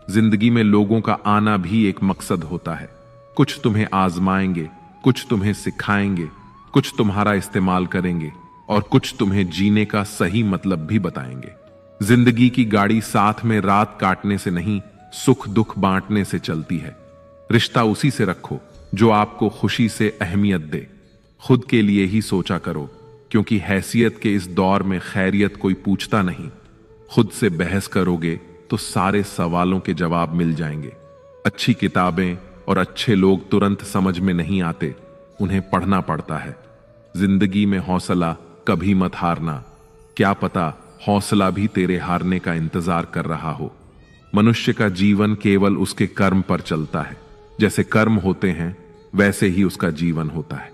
जिंदगी में लोगों का आना भी एक मकसद होता है। कुछ तुम्हें आजमाएंगे, कुछ तुम्हें सिखाएंगे, कुछ तुम्हारा इस्तेमाल करेंगे और कुछ तुम्हें जीने का सही मतलब भी बताएंगे। जिंदगी की गाड़ी साथ में रात काटने से नहीं, सुख दुख बांटने से चलती है। रिश्ता उसी से रखो जो आपको खुशी से अहमियत दे। खुद के लिए ही सोचा करो, क्योंकि हैसियत के इस दौर में खैरियत कोई पूछता नहीं। खुद से बहस करोगे तो सारे सवालों के जवाब मिल जाएंगे। अच्छी किताबें और अच्छे लोग तुरंत समझ में नहीं आते, उन्हें पढ़ना पड़ता है। जिंदगी में हौसला कभी मत हारना, क्या पता हौसला भी तेरे हारने का इंतजार कर रहा हो। मनुष्य का जीवन केवल उसके कर्म पर चलता है। जैसे कर्म होते हैं वैसे ही उसका जीवन होता है।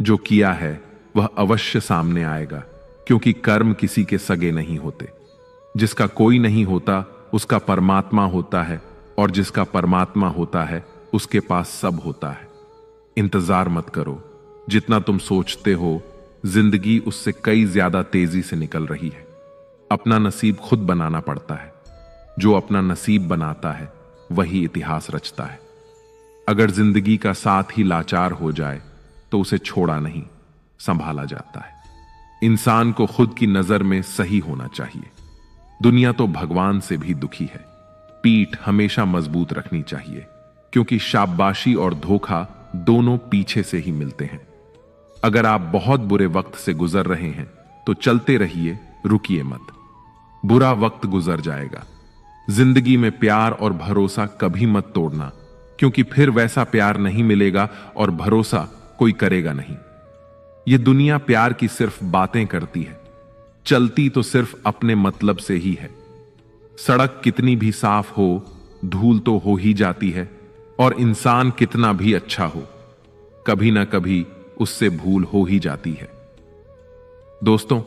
जो किया है वह अवश्य सामने आएगा, क्योंकि कर्म किसी के सगे नहीं होते। जिसका कोई नहीं होता उसका परमात्मा होता है, और जिसका परमात्मा होता है उसके पास सब होता है। इंतजार मत करो, जितना तुम सोचते हो जिंदगी उससे कई ज्यादा तेजी से निकल रही है। अपना नसीब खुद बनाना पड़ता है। जो अपना नसीब बनाता है वही इतिहास रचता है। अगर जिंदगी का साथ ही लाचार हो जाए तो उसे छोड़ा नहीं, संभाला जाता है। इंसान को खुद की नजर में सही होना चाहिए। दुनिया तो भगवान से भी दुखी है। पीठ हमेशा मजबूत रखनी चाहिए, क्योंकि शाबाशी और धोखा दोनों पीछे से ही मिलते हैं। अगर आप बहुत बुरे वक्त से गुजर रहे हैं तो चलते रहिए, रुकिए मत। बुरा वक्त गुजर जाएगा। जिंदगी में प्यार और भरोसा कभी मत तोड़ना, क्योंकि फिर वैसा प्यार नहीं मिलेगा और भरोसा कोई करेगा नहीं। यह दुनिया प्यार की सिर्फ बातें करती है, चलती तो सिर्फ अपने मतलब से ही है। सड़क कितनी भी साफ हो, धूल तो हो ही जाती है, और इंसान कितना भी अच्छा हो, कभी ना कभी उससे भूल हो ही जाती है। दोस्तों,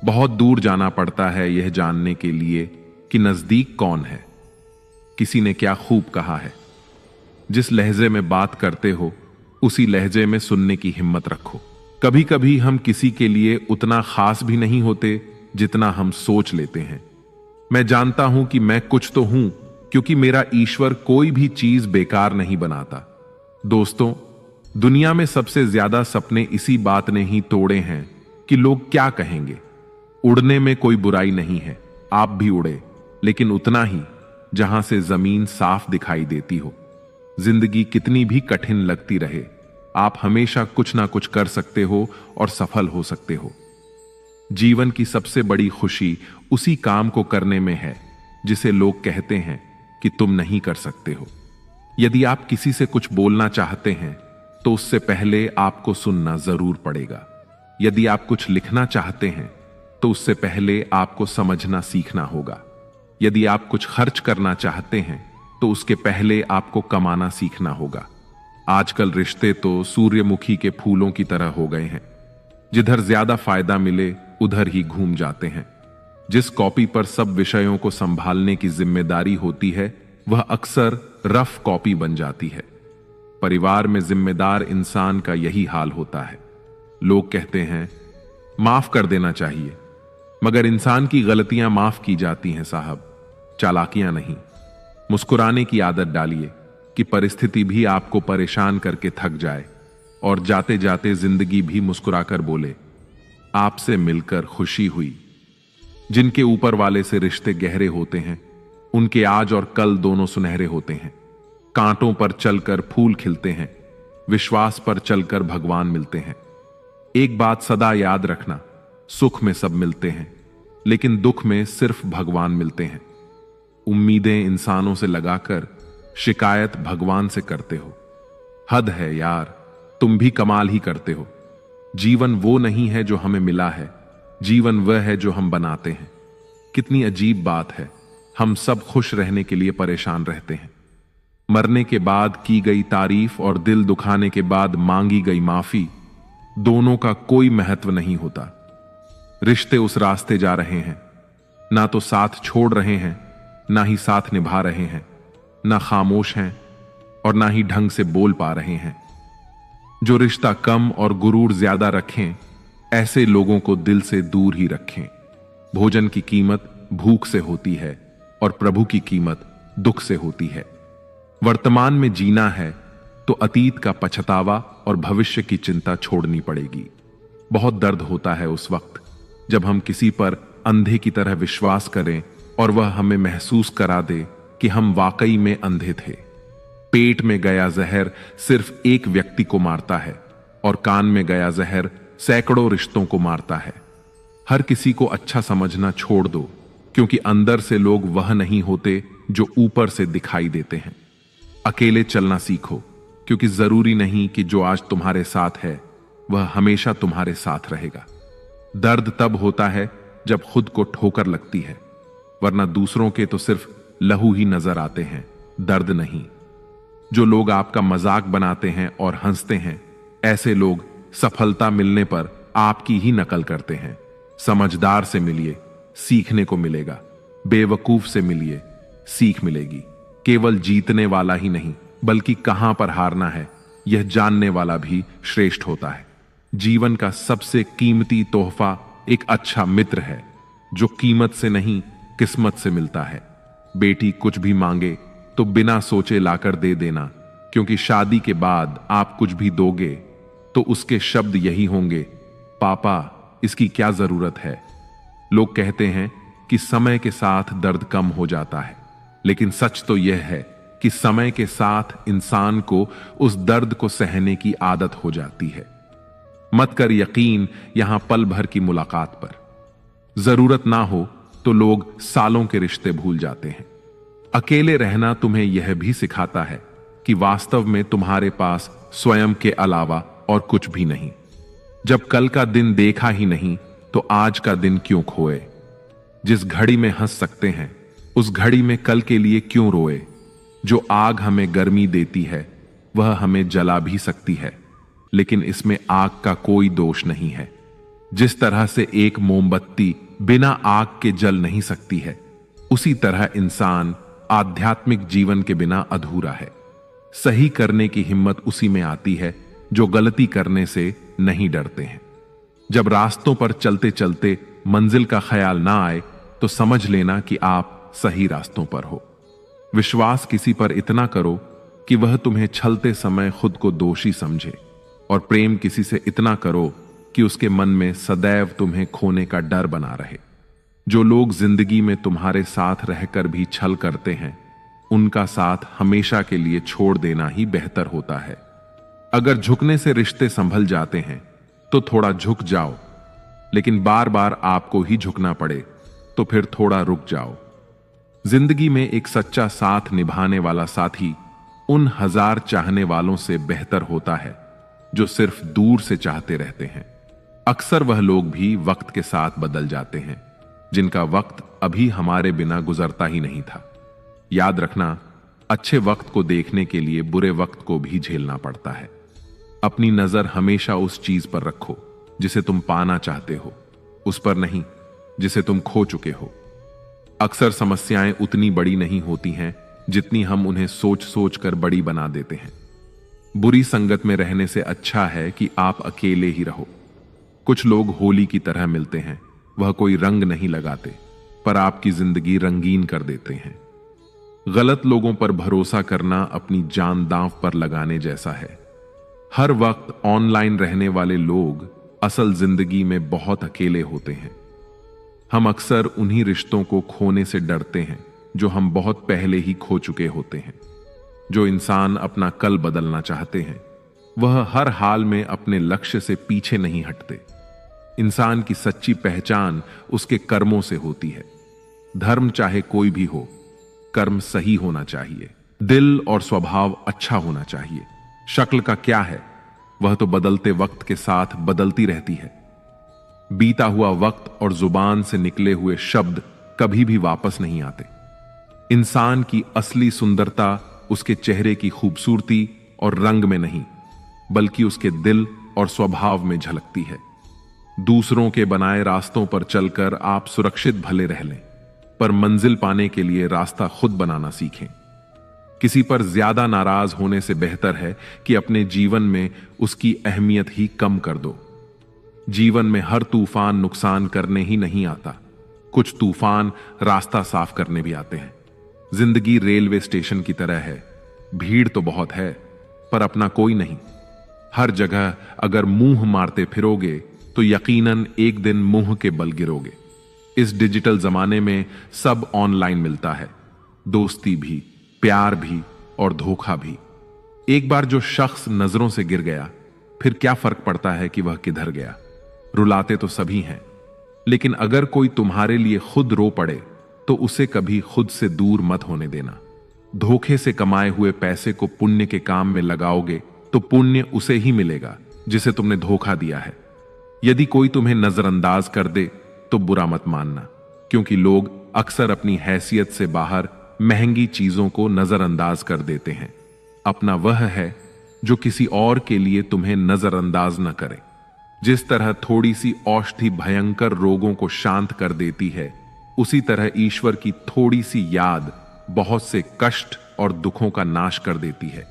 बहुत दूर जाना पड़ता है यह जानने के लिए कि नजदीक कौन है। किसी ने क्या खूब कहा है, जिस लहजे में बात करते हो उसी लहजे में सुनने की हिम्मत रखो। कभी कभी हम किसी के लिए उतना खास भी नहीं होते जितना हम सोच लेते हैं। मैं जानता हूं कि मैं कुछ तो हूं, क्योंकि मेरा ईश्वर कोई भी चीज बेकार नहीं बनाता। दोस्तों, दुनिया में सबसे ज्यादा सपने इसी बात ने ही तोड़े हैं कि लोग क्या कहेंगे। उड़ने में कोई बुराई नहीं है, आप भी उड़े, लेकिन उतना ही जहां से जमीन साफ दिखाई देती हो। जिंदगी कितनी भी कठिन लगती रहे, आप हमेशा कुछ ना कुछ कर सकते हो और सफल हो सकते हो। जीवन की सबसे बड़ी खुशी उसी काम को करने में है जिसे लोग कहते हैं कि तुम नहीं कर सकते हो। यदि आप किसी से कुछ बोलना चाहते हैं तो उससे पहले आपको सुनना जरूर पड़ेगा। यदि आप कुछ लिखना चाहते हैं तो उससे पहले आपको समझना सीखना होगा। यदि आप कुछ खर्च करना चाहते हैं तो उसके पहले आपको कमाना सीखना होगा। आजकल रिश्ते तो सूर्यमुखी के फूलों की तरह हो गए हैं, जिधर ज्यादा फायदा मिले उधर ही घूम जाते हैं। जिस कॉपी पर सब विषयों को संभालने की जिम्मेदारी होती है वह अक्सर रफ कॉपी बन जाती है। परिवार में जिम्मेदार इंसान का यही हाल होता है। लोग कहते हैं माफ कर देना चाहिए, मगर इंसान की गलतियां माफ की जाती हैं साहब, चालाकियां नहीं। मुस्कुराने की आदत डालिए कि परिस्थिति भी आपको परेशान करके थक जाए और जाते जाते जिंदगी भी मुस्कुराकर बोले, आपसे मिलकर खुशी हुई। जिनके ऊपर वाले से रिश्ते गहरे होते हैं उनके आज और कल दोनों सुनहरे होते हैं। कांटों पर चलकर फूल खिलते हैं, विश्वास पर चलकर भगवान मिलते हैं। एक बात सदा याद रखना, सुख में सब मिलते हैं लेकिन दुख में सिर्फ भगवान मिलते हैं। उम्मीदें इंसानों से लगाकर शिकायत भगवान से करते हो। हद है यार, तुम भी कमाल ही करते हो। जीवन वो नहीं है जो हमें मिला है, जीवन वह है जो हम बनाते हैं। कितनी अजीब बात है, हम सब खुश रहने के लिए परेशान रहते हैं। मरने के बाद की गई तारीफ और दिल दुखाने के बाद मांगी गई माफी, दोनों का कोई महत्व नहीं होता। रिश्ते उस रास्ते जा रहे हैं, ना तो साथ छोड़ रहे हैं ना ही साथ निभा रहे हैं, ना खामोश हैं और ना ही ढंग से बोल पा रहे हैं। जो रिश्ता कम और गुरूर ज्यादा रखें, ऐसे लोगों को दिल से दूर ही रखें। भोजन की कीमत भूख से होती है और प्रभु की कीमत दुख से होती है। वर्तमान में जीना है तो अतीत का पछतावा और भविष्य की चिंता छोड़नी पड़ेगी। बहुत दर्द होता है उस वक्त जब हम किसी पर अंधे की तरह विश्वास करें और वह हमें महसूस करा दे कि हम वाकई में अंधे थे। पेट में गया जहर सिर्फ एक व्यक्ति को मारता है और कान में गया जहर सैकड़ों रिश्तों को मारता है। हर किसी को अच्छा समझना छोड़ दो, क्योंकि अंदर से लोग वह नहीं होते जो ऊपर से दिखाई देते हैं। अकेले चलना सीखो, क्योंकि जरूरी नहीं कि जो आज तुम्हारे साथ है वह हमेशा तुम्हारे साथ रहेगा। दर्द तब होता है जब खुद को ठोकर लगती है, वरना दूसरों के तो सिर्फ लहू ही नजर आते हैं, दर्द नहीं। जो लोग आपका मजाक बनाते हैं और हंसते हैं, ऐसे लोग सफलता मिलने पर आपकी ही नकल करते हैं। समझदार से मिलिए, सीखने को मिलेगा। बेवकूफ से मिलिए, सीख मिलेगी। केवल जीतने वाला ही नहीं बल्कि कहां पर हारना है यह जानने वाला भी श्रेष्ठ होता है। जीवन का सबसे कीमती तोहफा एक अच्छा मित्र है, जो कीमत से नहीं किस्मत से मिलता है। बेटी कुछ भी मांगे तो बिना सोचे लाकर दे देना, क्योंकि शादी के बाद आप कुछ भी दोगे तो उसके शब्द यही होंगे, पापा इसकी क्या जरूरत है। लोग कहते हैं कि समय के साथ दर्द कम हो जाता है, लेकिन सच तो यह है कि समय के साथ इंसान को उस दर्द को सहने की आदत हो जाती है। मत कर यकीन यहां पल भर की मुलाकात पर। जरूरत ना हो तो लोग सालों के रिश्ते भूल जाते हैं। अकेले रहना तुम्हें यह भी सिखाता है कि वास्तव में तुम्हारे पास स्वयं के अलावा और कुछ भी नहीं। जब कल का दिन देखा ही नहीं तो आज का दिन क्यों खोए। जिस घड़ी में हंस सकते हैं उस घड़ी में कल के लिए क्यों रोए। जो आग हमें गर्मी देती है वह हमें जला भी सकती है, लेकिन इसमें आग का कोई दोष नहीं है। जिस तरह से एक मोमबत्ती बिना आग के जल नहीं सकती है, उसी तरह इंसान आध्यात्मिक जीवन के बिना अधूरा है। सही करने की हिम्मत उसी में आती है जो गलती करने से नहीं डरते हैं। जब रास्तों पर चलते चलते मंजिल का ख्याल ना आए तो समझ लेना कि आप सही रास्तों पर हो। विश्वास किसी पर इतना करो कि वह तुम्हें छलते समय खुद को दोषी समझे, और प्रेम किसी से इतना करो कि उसके मन में सदैव तुम्हें खोने का डर बना रहे। जो लोग जिंदगी में तुम्हारे साथ रहकर भी छल करते हैं, उनका साथ हमेशा के लिए छोड़ देना ही बेहतर होता है। अगर झुकने से रिश्ते संभल जाते हैं तो थोड़ा झुक जाओ, लेकिन बार बार आपको ही झुकना पड़े तो फिर थोड़ा रुक जाओ। जिंदगी में एक सच्चा साथ निभाने वाला साथी उन 1000 चाहने वालों से बेहतर होता है जो सिर्फ दूर से चाहते रहते हैं। अक्सर वह लोग भी वक्त के साथ बदल जाते हैं जिनका वक्त अभी हमारे बिना गुजरता ही नहीं था। याद रखना, अच्छे वक्त को देखने के लिए बुरे वक्त को भी झेलना पड़ता है। अपनी नजर हमेशा उस चीज पर रखो जिसे तुम पाना चाहते हो, उस पर नहीं जिसे तुम खो चुके हो। अक्सर समस्याएं उतनी बड़ी नहीं होती हैं जितनी हम उन्हें सोच सोच कर बड़ी बना देते हैं। बुरी संगत में रहने से अच्छा है कि आप अकेले ही रहो। कुछ लोग होली की तरह मिलते हैं, वह कोई रंग नहीं लगाते पर आपकी जिंदगी रंगीन कर देते हैं। गलत लोगों पर भरोसा करना अपनी जान दांव पर लगाने जैसा है। हर वक्त ऑनलाइन रहने वाले लोग असल जिंदगी में बहुत अकेले होते हैं। हम अक्सर उन्हीं रिश्तों को खोने से डरते हैं जो हम बहुत पहले ही खो चुके होते हैं। जो इंसान अपना कल बदलना चाहते हैं, वह हर हाल में अपने लक्ष्य से पीछे नहीं हटते। इंसान की सच्ची पहचान उसके कर्मों से होती है। धर्म चाहे कोई भी हो, कर्म सही होना चाहिए। दिल और स्वभाव अच्छा होना चाहिए। शक्ल का क्या है, वह तो बदलते वक्त के साथ बदलती रहती है। बीता हुआ वक्त और जुबान से निकले हुए शब्द कभी भी वापस नहीं आते। इंसान की असली सुंदरता उसके चेहरे की खूबसूरती और रंग में नहीं, बल्कि उसके दिल और स्वभाव में झलकती है। दूसरों के बनाए रास्तों पर चलकर आप सुरक्षित भले रह लें, पर मंजिल पाने के लिए रास्ता खुद बनाना सीखें। किसी पर ज्यादा नाराज होने से बेहतर है कि अपने जीवन में उसकी अहमियत ही कम कर दो। जीवन में हर तूफान नुकसान करने ही नहीं आता, कुछ तूफान रास्ता साफ करने भी आते हैं। जिंदगी रेलवे स्टेशन की तरह है, भीड़ तो बहुत है पर अपना कोई नहीं। हर जगह अगर मुंह मारते फिरोगे तो यकीनन एक दिन मुंह के बल गिरोगे। इस डिजिटल जमाने में सब ऑनलाइन मिलता है, दोस्ती भी, प्यार भी और धोखा भी। एक बार जो शख्स नजरों से गिर गया, फिर क्या फर्क पड़ता है कि वह किधर गया। रुलाते तो सभी हैं, लेकिन अगर कोई तुम्हारे लिए खुद रो पड़े तो उसे कभी खुद से दूर मत होने देना। धोखे से कमाए हुए पैसे को पुण्य के काम में लगाओगे तो पुण्य उसे ही मिलेगा जिसे तुमने धोखा दिया है। यदि कोई तुम्हें नजरअंदाज कर दे तो बुरा मत मानना, क्योंकि लोग अक्सर अपनी हैसियत से बाहर महंगी चीजों को नजरअंदाज कर देते हैं। अपना वह है जो किसी और के लिए तुम्हें नजरअंदाज न करे। जिस तरह थोड़ी सी औषधि भयंकर रोगों को शांत कर देती है, उसी तरह ईश्वर की थोड़ी सी याद बहुत से कष्ट और दुखों का नाश कर देती है।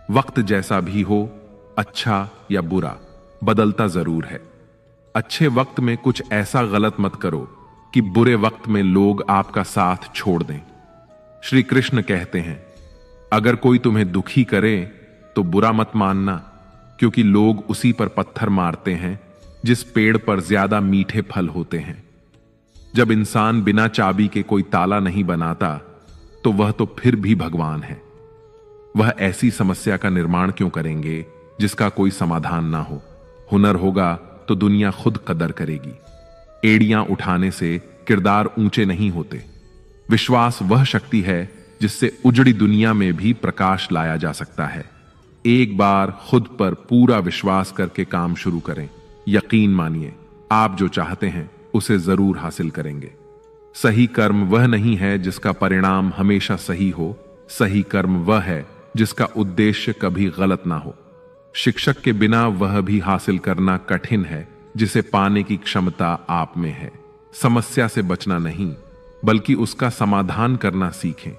वक्त जैसा भी हो, अच्छा या बुरा, बदलता जरूर है। अच्छे वक्त में कुछ ऐसा गलत मत करो कि बुरे वक्त में लोग आपका साथ छोड़ दें। श्री कृष्ण कहते हैं, अगर कोई तुम्हें दुखी करे तो बुरा मत मानना, क्योंकि लोग उसी पर पत्थर मारते हैं जिस पेड़ पर ज्यादा मीठे फल होते हैं। जब इंसान बिना चाबी के कोई ताला नहीं बनाता तो वह तो फिर भी भगवान है। वह ऐसी समस्या का निर्माण क्यों करेंगे जिसका कोई समाधान ना हो। हुनर होगा तो दुनिया खुद कदर करेगी। एड़ियां उठाने से किरदार ऊंचे नहीं होते। विश्वास वह शक्ति है जिससे उजड़ी दुनिया में भी प्रकाश लाया जा सकता है। एक बार खुद पर पूरा विश्वास करके काम शुरू करें। यकीन मानिए, आप जो चाहते हैं उसे जरूर हासिल करेंगे। सही कर्म वह नहीं है जिसका परिणाम हमेशा सही हो। सही कर्म वह है जिसका उद्देश्य कभी गलत ना हो। शिक्षक के बिना वह भी हासिल करना कठिन है जिसे पाने की क्षमता आप में है। समस्या से बचना नहीं, बल्कि उसका समाधान करना सीखें,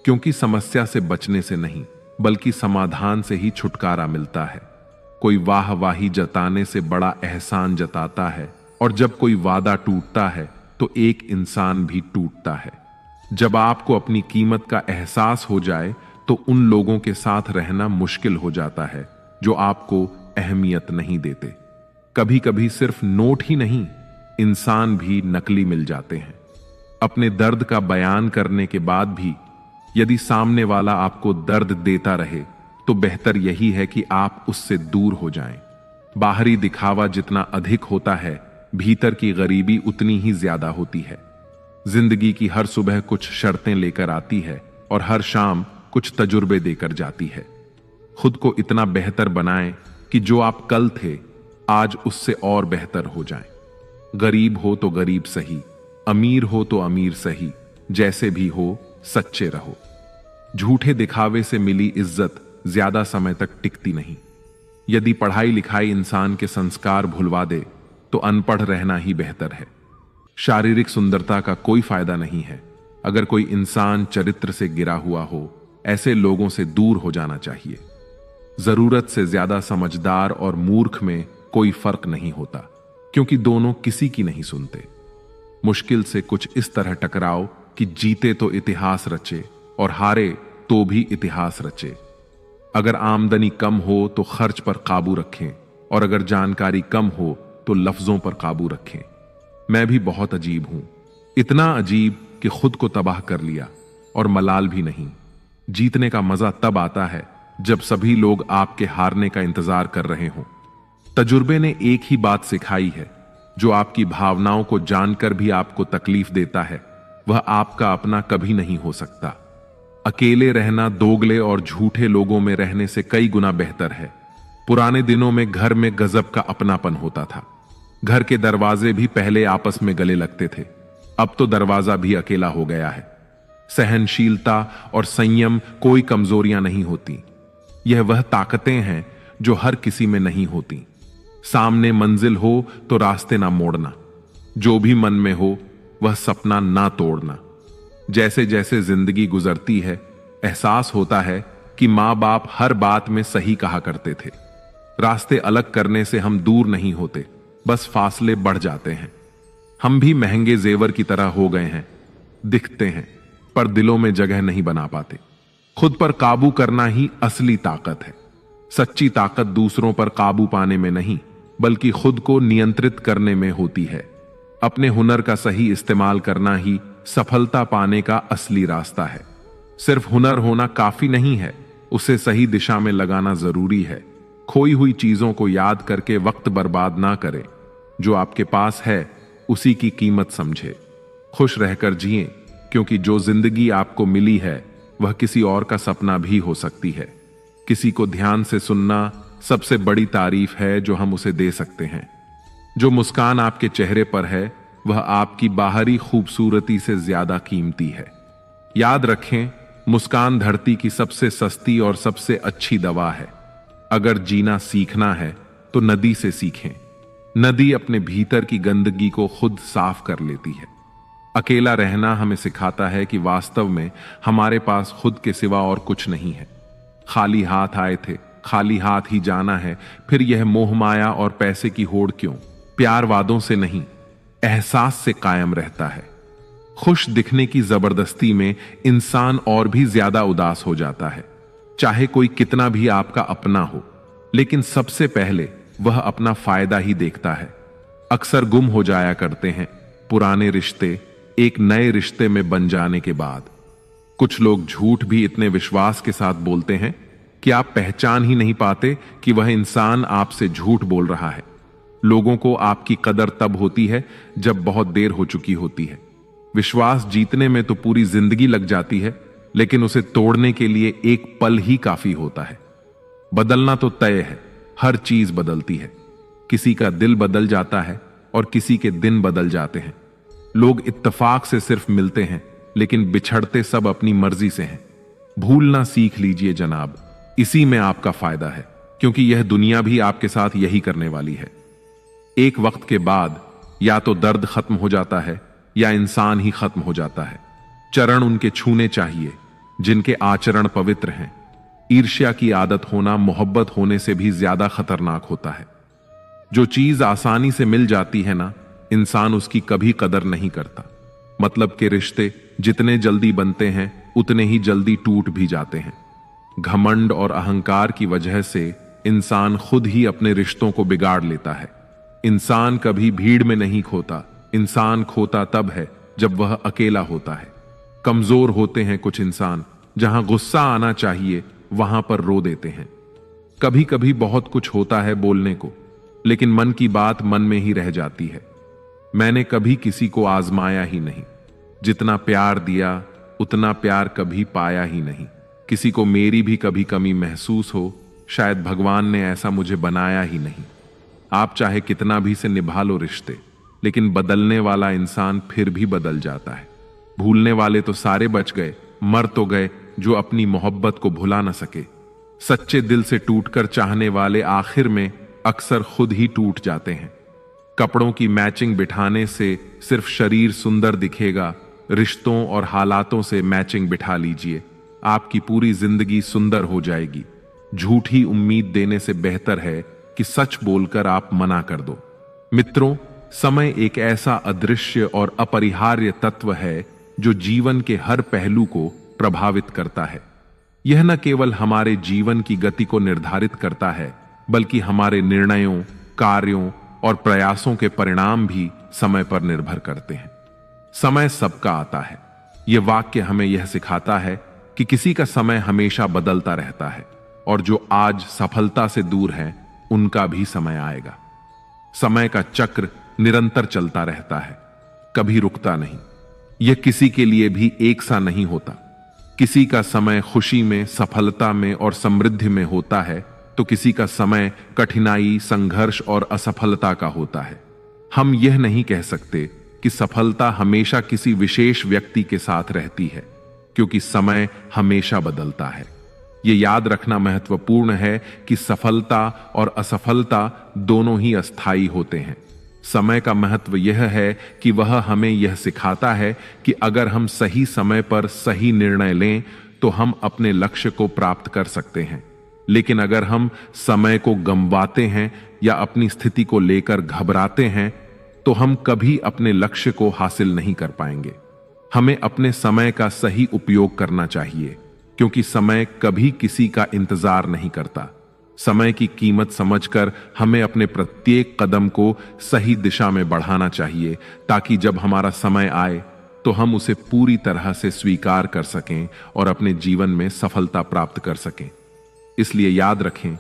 क्योंकि समस्या से बचने से नहीं, बल्कि समाधान से ही छुटकारा मिलता है। कोई वाहवाही जताने से बड़ा एहसान जताता है, और जब कोई वादा टूटता है तो एक इंसान भी टूटता है। जब आपको अपनी कीमत का एहसास हो जाए तो उन लोगों के साथ रहना मुश्किल हो जाता है जो आपको अहमियत नहीं देते। कभी कभी सिर्फ नोट ही नहीं, इंसान भी नकली मिल जाते हैं। अपने दर्द का बयान करने के बाद भी यदि सामने वाला आपको दर्द देता रहे तो बेहतर यही है कि आप उससे दूर हो जाएं। बाहरी दिखावा जितना अधिक होता है, भीतर की गरीबी उतनी ही ज्यादा होती है। जिंदगी की हर सुबह कुछ शर्तें लेकर आती है और हर शाम कुछ तजुर्बे देकर जाती है। खुद को इतना बेहतर बनाएं कि जो आप कल थे आज उससे और बेहतर हो जाएं। गरीब हो तो गरीब सही, अमीर हो तो अमीर सही, जैसे भी हो सच्चे रहो। झूठे दिखावे से मिली इज्जत ज्यादा समय तक टिकती नहीं। यदि पढ़ाई लिखाई इंसान के संस्कार भुलवा दे तो अनपढ़ रहना ही बेहतर है। शारीरिक सुंदरता का कोई फायदा नहीं है अगर कोई इंसान चरित्र से गिरा हुआ हो। ऐसे लोगों से दूर हो जाना चाहिए। जरूरत से ज्यादा समझदार और मूर्ख में कोई फर्क नहीं होता, क्योंकि दोनों किसी की नहीं सुनते। मुश्किल से कुछ इस तरह टकराओ कि जीते तो इतिहास रचे और हारे तो भी इतिहास रचे। अगर आमदनी कम हो तो खर्च पर काबू रखें, और अगर जानकारी कम हो तो लफ्जों पर काबू रखें। मैं भी बहुत अजीब हूं, इतना अजीब कि खुद को तबाह कर लिया और मलाल भी नहीं। जीतने का मजा तब आता है जब सभी लोग आपके हारने का इंतजार कर रहे हों। तजुर्बे ने एक ही बात सिखाई है, जो आपकी भावनाओं को जानकर भी आपको तकलीफ देता है वह आपका अपना कभी नहीं हो सकता। अकेले रहना दोगले और झूठे लोगों में रहने से कई गुना बेहतर है। पुराने दिनों में घर में गजब का अपनापन होता था। घर के दरवाजे भी पहले आपस में गले लगते थे, अब तो दरवाजा भी अकेला हो गया है। सहनशीलता और संयम कोई कमजोरियां नहीं होती, यह वह ताकतें हैं जो हर किसी में नहीं होती। सामने मंजिल हो तो रास्ते ना मोड़ना, जो भी मन में हो वह सपना ना तोड़ना। जैसे जैसे जिंदगी गुजरती है एहसास होता है कि मां बाप हर बात में सही कहा करते थे। रास्ते अलग करने से हम दूर नहीं होते, बस फासले बढ़ जाते हैं। हम भी महंगे जेवर की तरह हो गए हैं, दिखते हैं पर दिलों में जगह नहीं बना पाते। खुद पर काबू करना ही असली ताकत है। सच्ची ताकत दूसरों पर काबू पाने में नहीं, बल्कि खुद को नियंत्रित करने में होती है। अपने हुनर का सही इस्तेमाल करना ही सफलता पाने का असली रास्ता है। सिर्फ हुनर होना काफी नहीं है, उसे सही दिशा में लगाना जरूरी है। खोई हुई चीजों को याद करके वक्त बर्बाद ना करें। जो आपके पास है उसी की कीमत समझे। खुश रहकर जिएं, क्योंकि जो जिंदगी आपको मिली है वह किसी और का सपना भी हो सकती है। किसी को ध्यान से सुनना सबसे बड़ी तारीफ है जो हम उसे दे सकते हैं। जो मुस्कान आपके चेहरे पर है वह आपकी बाहरी खूबसूरती से ज्यादा कीमती है। याद रखें, मुस्कान धरती की सबसे सस्ती और सबसे अच्छी दवा है। अगर जीना सीखना है तो नदी से सीखें। नदी अपने भीतर की गंदगी को खुद साफ कर लेती है। अकेला रहना हमें सिखाता है कि वास्तव में हमारे पास खुद के सिवा और कुछ नहीं है। खाली हाथ आए थे, खाली हाथ ही जाना है। फिर यह मोह माया और पैसे की होड़ क्यों? प्यार वादों से नहीं, एहसास से कायम रहता है। खुश दिखने की जबरदस्ती में इंसान और भी ज्यादा उदास हो जाता है। चाहे कोई कितना भी आपका अपना हो, लेकिन सबसे पहले वह अपना फायदा ही देखता है। अक्सर गुम हो जाया करते हैं पुराने रिश्ते एक नए रिश्ते में बन जाने के बाद। कुछ लोग झूठ भी इतने विश्वास के साथ बोलते हैं कि आप पहचान ही नहीं पाते कि वह इंसान आपसे झूठ बोल रहा है। लोगों को आपकी कदर तब होती है जब बहुत देर हो चुकी होती है। विश्वास जीतने में तो पूरी जिंदगी लग जाती है, लेकिन उसे तोड़ने के लिए एक पल ही काफी होता है। बदलना तो तय है, हर चीज बदलती है। किसी का दिल बदल जाता है और किसी के दिन बदल जाते हैं। लोग इत्तेफाक से सिर्फ मिलते हैं, लेकिन बिछड़ते सब अपनी मर्जी से हैं। भूलना सीख लीजिए जनाब, इसी में आपका फायदा है, क्योंकि यह दुनिया भी आपके साथ यही करने वाली है। एक वक्त के बाद या तो दर्द खत्म हो जाता है या इंसान ही खत्म हो जाता है। चरण उनके छूने चाहिए जिनके आचरण पवित्र हैं। ईर्ष्या की आदत होना मोहब्बत होने से भी ज्यादा खतरनाक होता है। जो चीज आसानी से मिल जाती है ना, इंसान उसकी कभी कदर नहीं करता। मतलब के रिश्ते जितने जल्दी बनते हैं उतने ही जल्दी टूट भी जाते हैं। घमंड और अहंकार की वजह से इंसान खुद ही अपने रिश्तों को बिगाड़ लेता है। इंसान कभी भीड़ में नहीं खोता, इंसान खोता तब है जब वह अकेला होता है। कमजोर होते हैं कुछ इंसान, जहां गुस्सा आना चाहिए वहां पर रो देते हैं। कभी कभी बहुत कुछ होता है बोलने को, लेकिन मन की बात मन में ही रह जाती है। मैंने कभी किसी को आजमाया ही नहीं, जितना प्यार दिया उतना प्यार कभी पाया ही नहीं। किसी को मेरी भी कभी कमी महसूस हो, शायद भगवान ने ऐसा मुझे बनाया ही नहीं। आप चाहे कितना भी से निभा लो रिश्ते, लेकिन बदलने वाला इंसान फिर भी बदल जाता है। भूलने वाले तो सारे बच गए, मर तो गए जो अपनी मोहब्बत को भुला न सके। सच्चे दिल से टूटकर चाहने वाले आखिर में अक्सर खुद ही टूट जाते हैं। कपड़ों की मैचिंग बिठाने से सिर्फ शरीर सुंदर दिखेगा, रिश्तों और हालातों से मैचिंग बिठा लीजिए, आपकी पूरी जिंदगी सुंदर हो जाएगी। झूठी उम्मीद देने से बेहतर है कि सच बोलकर आप मना कर दो। मित्रों, समय एक ऐसा अदृश्य और अपरिहार्य तत्व है जो जीवन के हर पहलू को प्रभावित करता है। यह न केवल हमारे जीवन की गति को निर्धारित करता है, बल्कि हमारे निर्णयों, कार्यों और प्रयासों के परिणाम भी समय पर निर्भर करते हैं। समय सबका आता है। यह वाक्य हमें यह सिखाता है कि किसी का समय हमेशा बदलता रहता है, और जो आज सफलता से दूर हैं, उनका भी समय आएगा। समय का चक्र निरंतर चलता रहता है, कभी रुकता नहीं। यह किसी के लिए भी एक सा नहीं होता। किसी का समय खुशी में, सफलता में और समृद्धि में होता है, तो किसी का समय कठिनाई, संघर्ष और असफलता का होता है। हम यह नहीं कह सकते कि सफलता हमेशा किसी विशेष व्यक्ति के साथ रहती है, क्योंकि समय हमेशा बदलता है। यह याद रखना महत्वपूर्ण है कि सफलता और असफलता दोनों ही अस्थायी होते हैं। समय का महत्व यह है कि वह हमें यह सिखाता है कि अगर हम सही समय पर सही निर्णय लें तो हम अपने लक्ष्य को प्राप्त कर सकते हैं। लेकिन अगर हम समय को गंवाते हैं या अपनी स्थिति को लेकर घबराते हैं, तो हम कभी अपने लक्ष्य को हासिल नहीं कर पाएंगे। हमें अपने समय का सही उपयोग करना चाहिए, क्योंकि समय कभी किसी का इंतजार नहीं करता। समय की कीमत समझकर हमें अपने प्रत्येक कदम को सही दिशा में बढ़ाना चाहिए, ताकि जब हमारा समय आए तो हम उसे पूरी तरह से स्वीकार कर सकें और अपने जीवन में सफलता प्राप्त कर सकें। इसलिए याद रखें,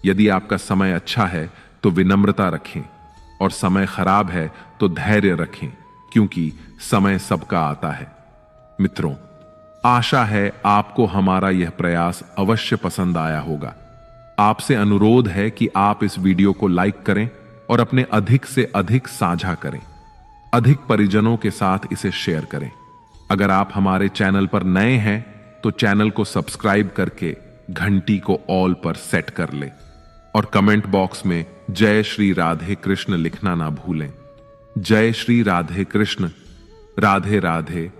यदि आपका समय अच्छा है तो विनम्रता रखें, और समय खराब है तो धैर्य रखें, क्योंकि समय सबका आता है। मित्रों, आशा है आपको हमारा यह प्रयास अवश्य पसंद आया होगा। आपसे अनुरोध है कि आप इस वीडियो को लाइक करें और अपने अधिक से अधिक साझा करें। अधिक परिजनों के साथ इसे शेयर करें। अगर आप हमारे चैनल पर नए हैं तो चैनल को सब्सक्राइब करके घंटी को ऑल पर सेट कर लें, और कमेंट बॉक्स में जय श्री राधे कृष्ण लिखना ना भूलें। जय श्री राधे कृष्ण। राधे राधे।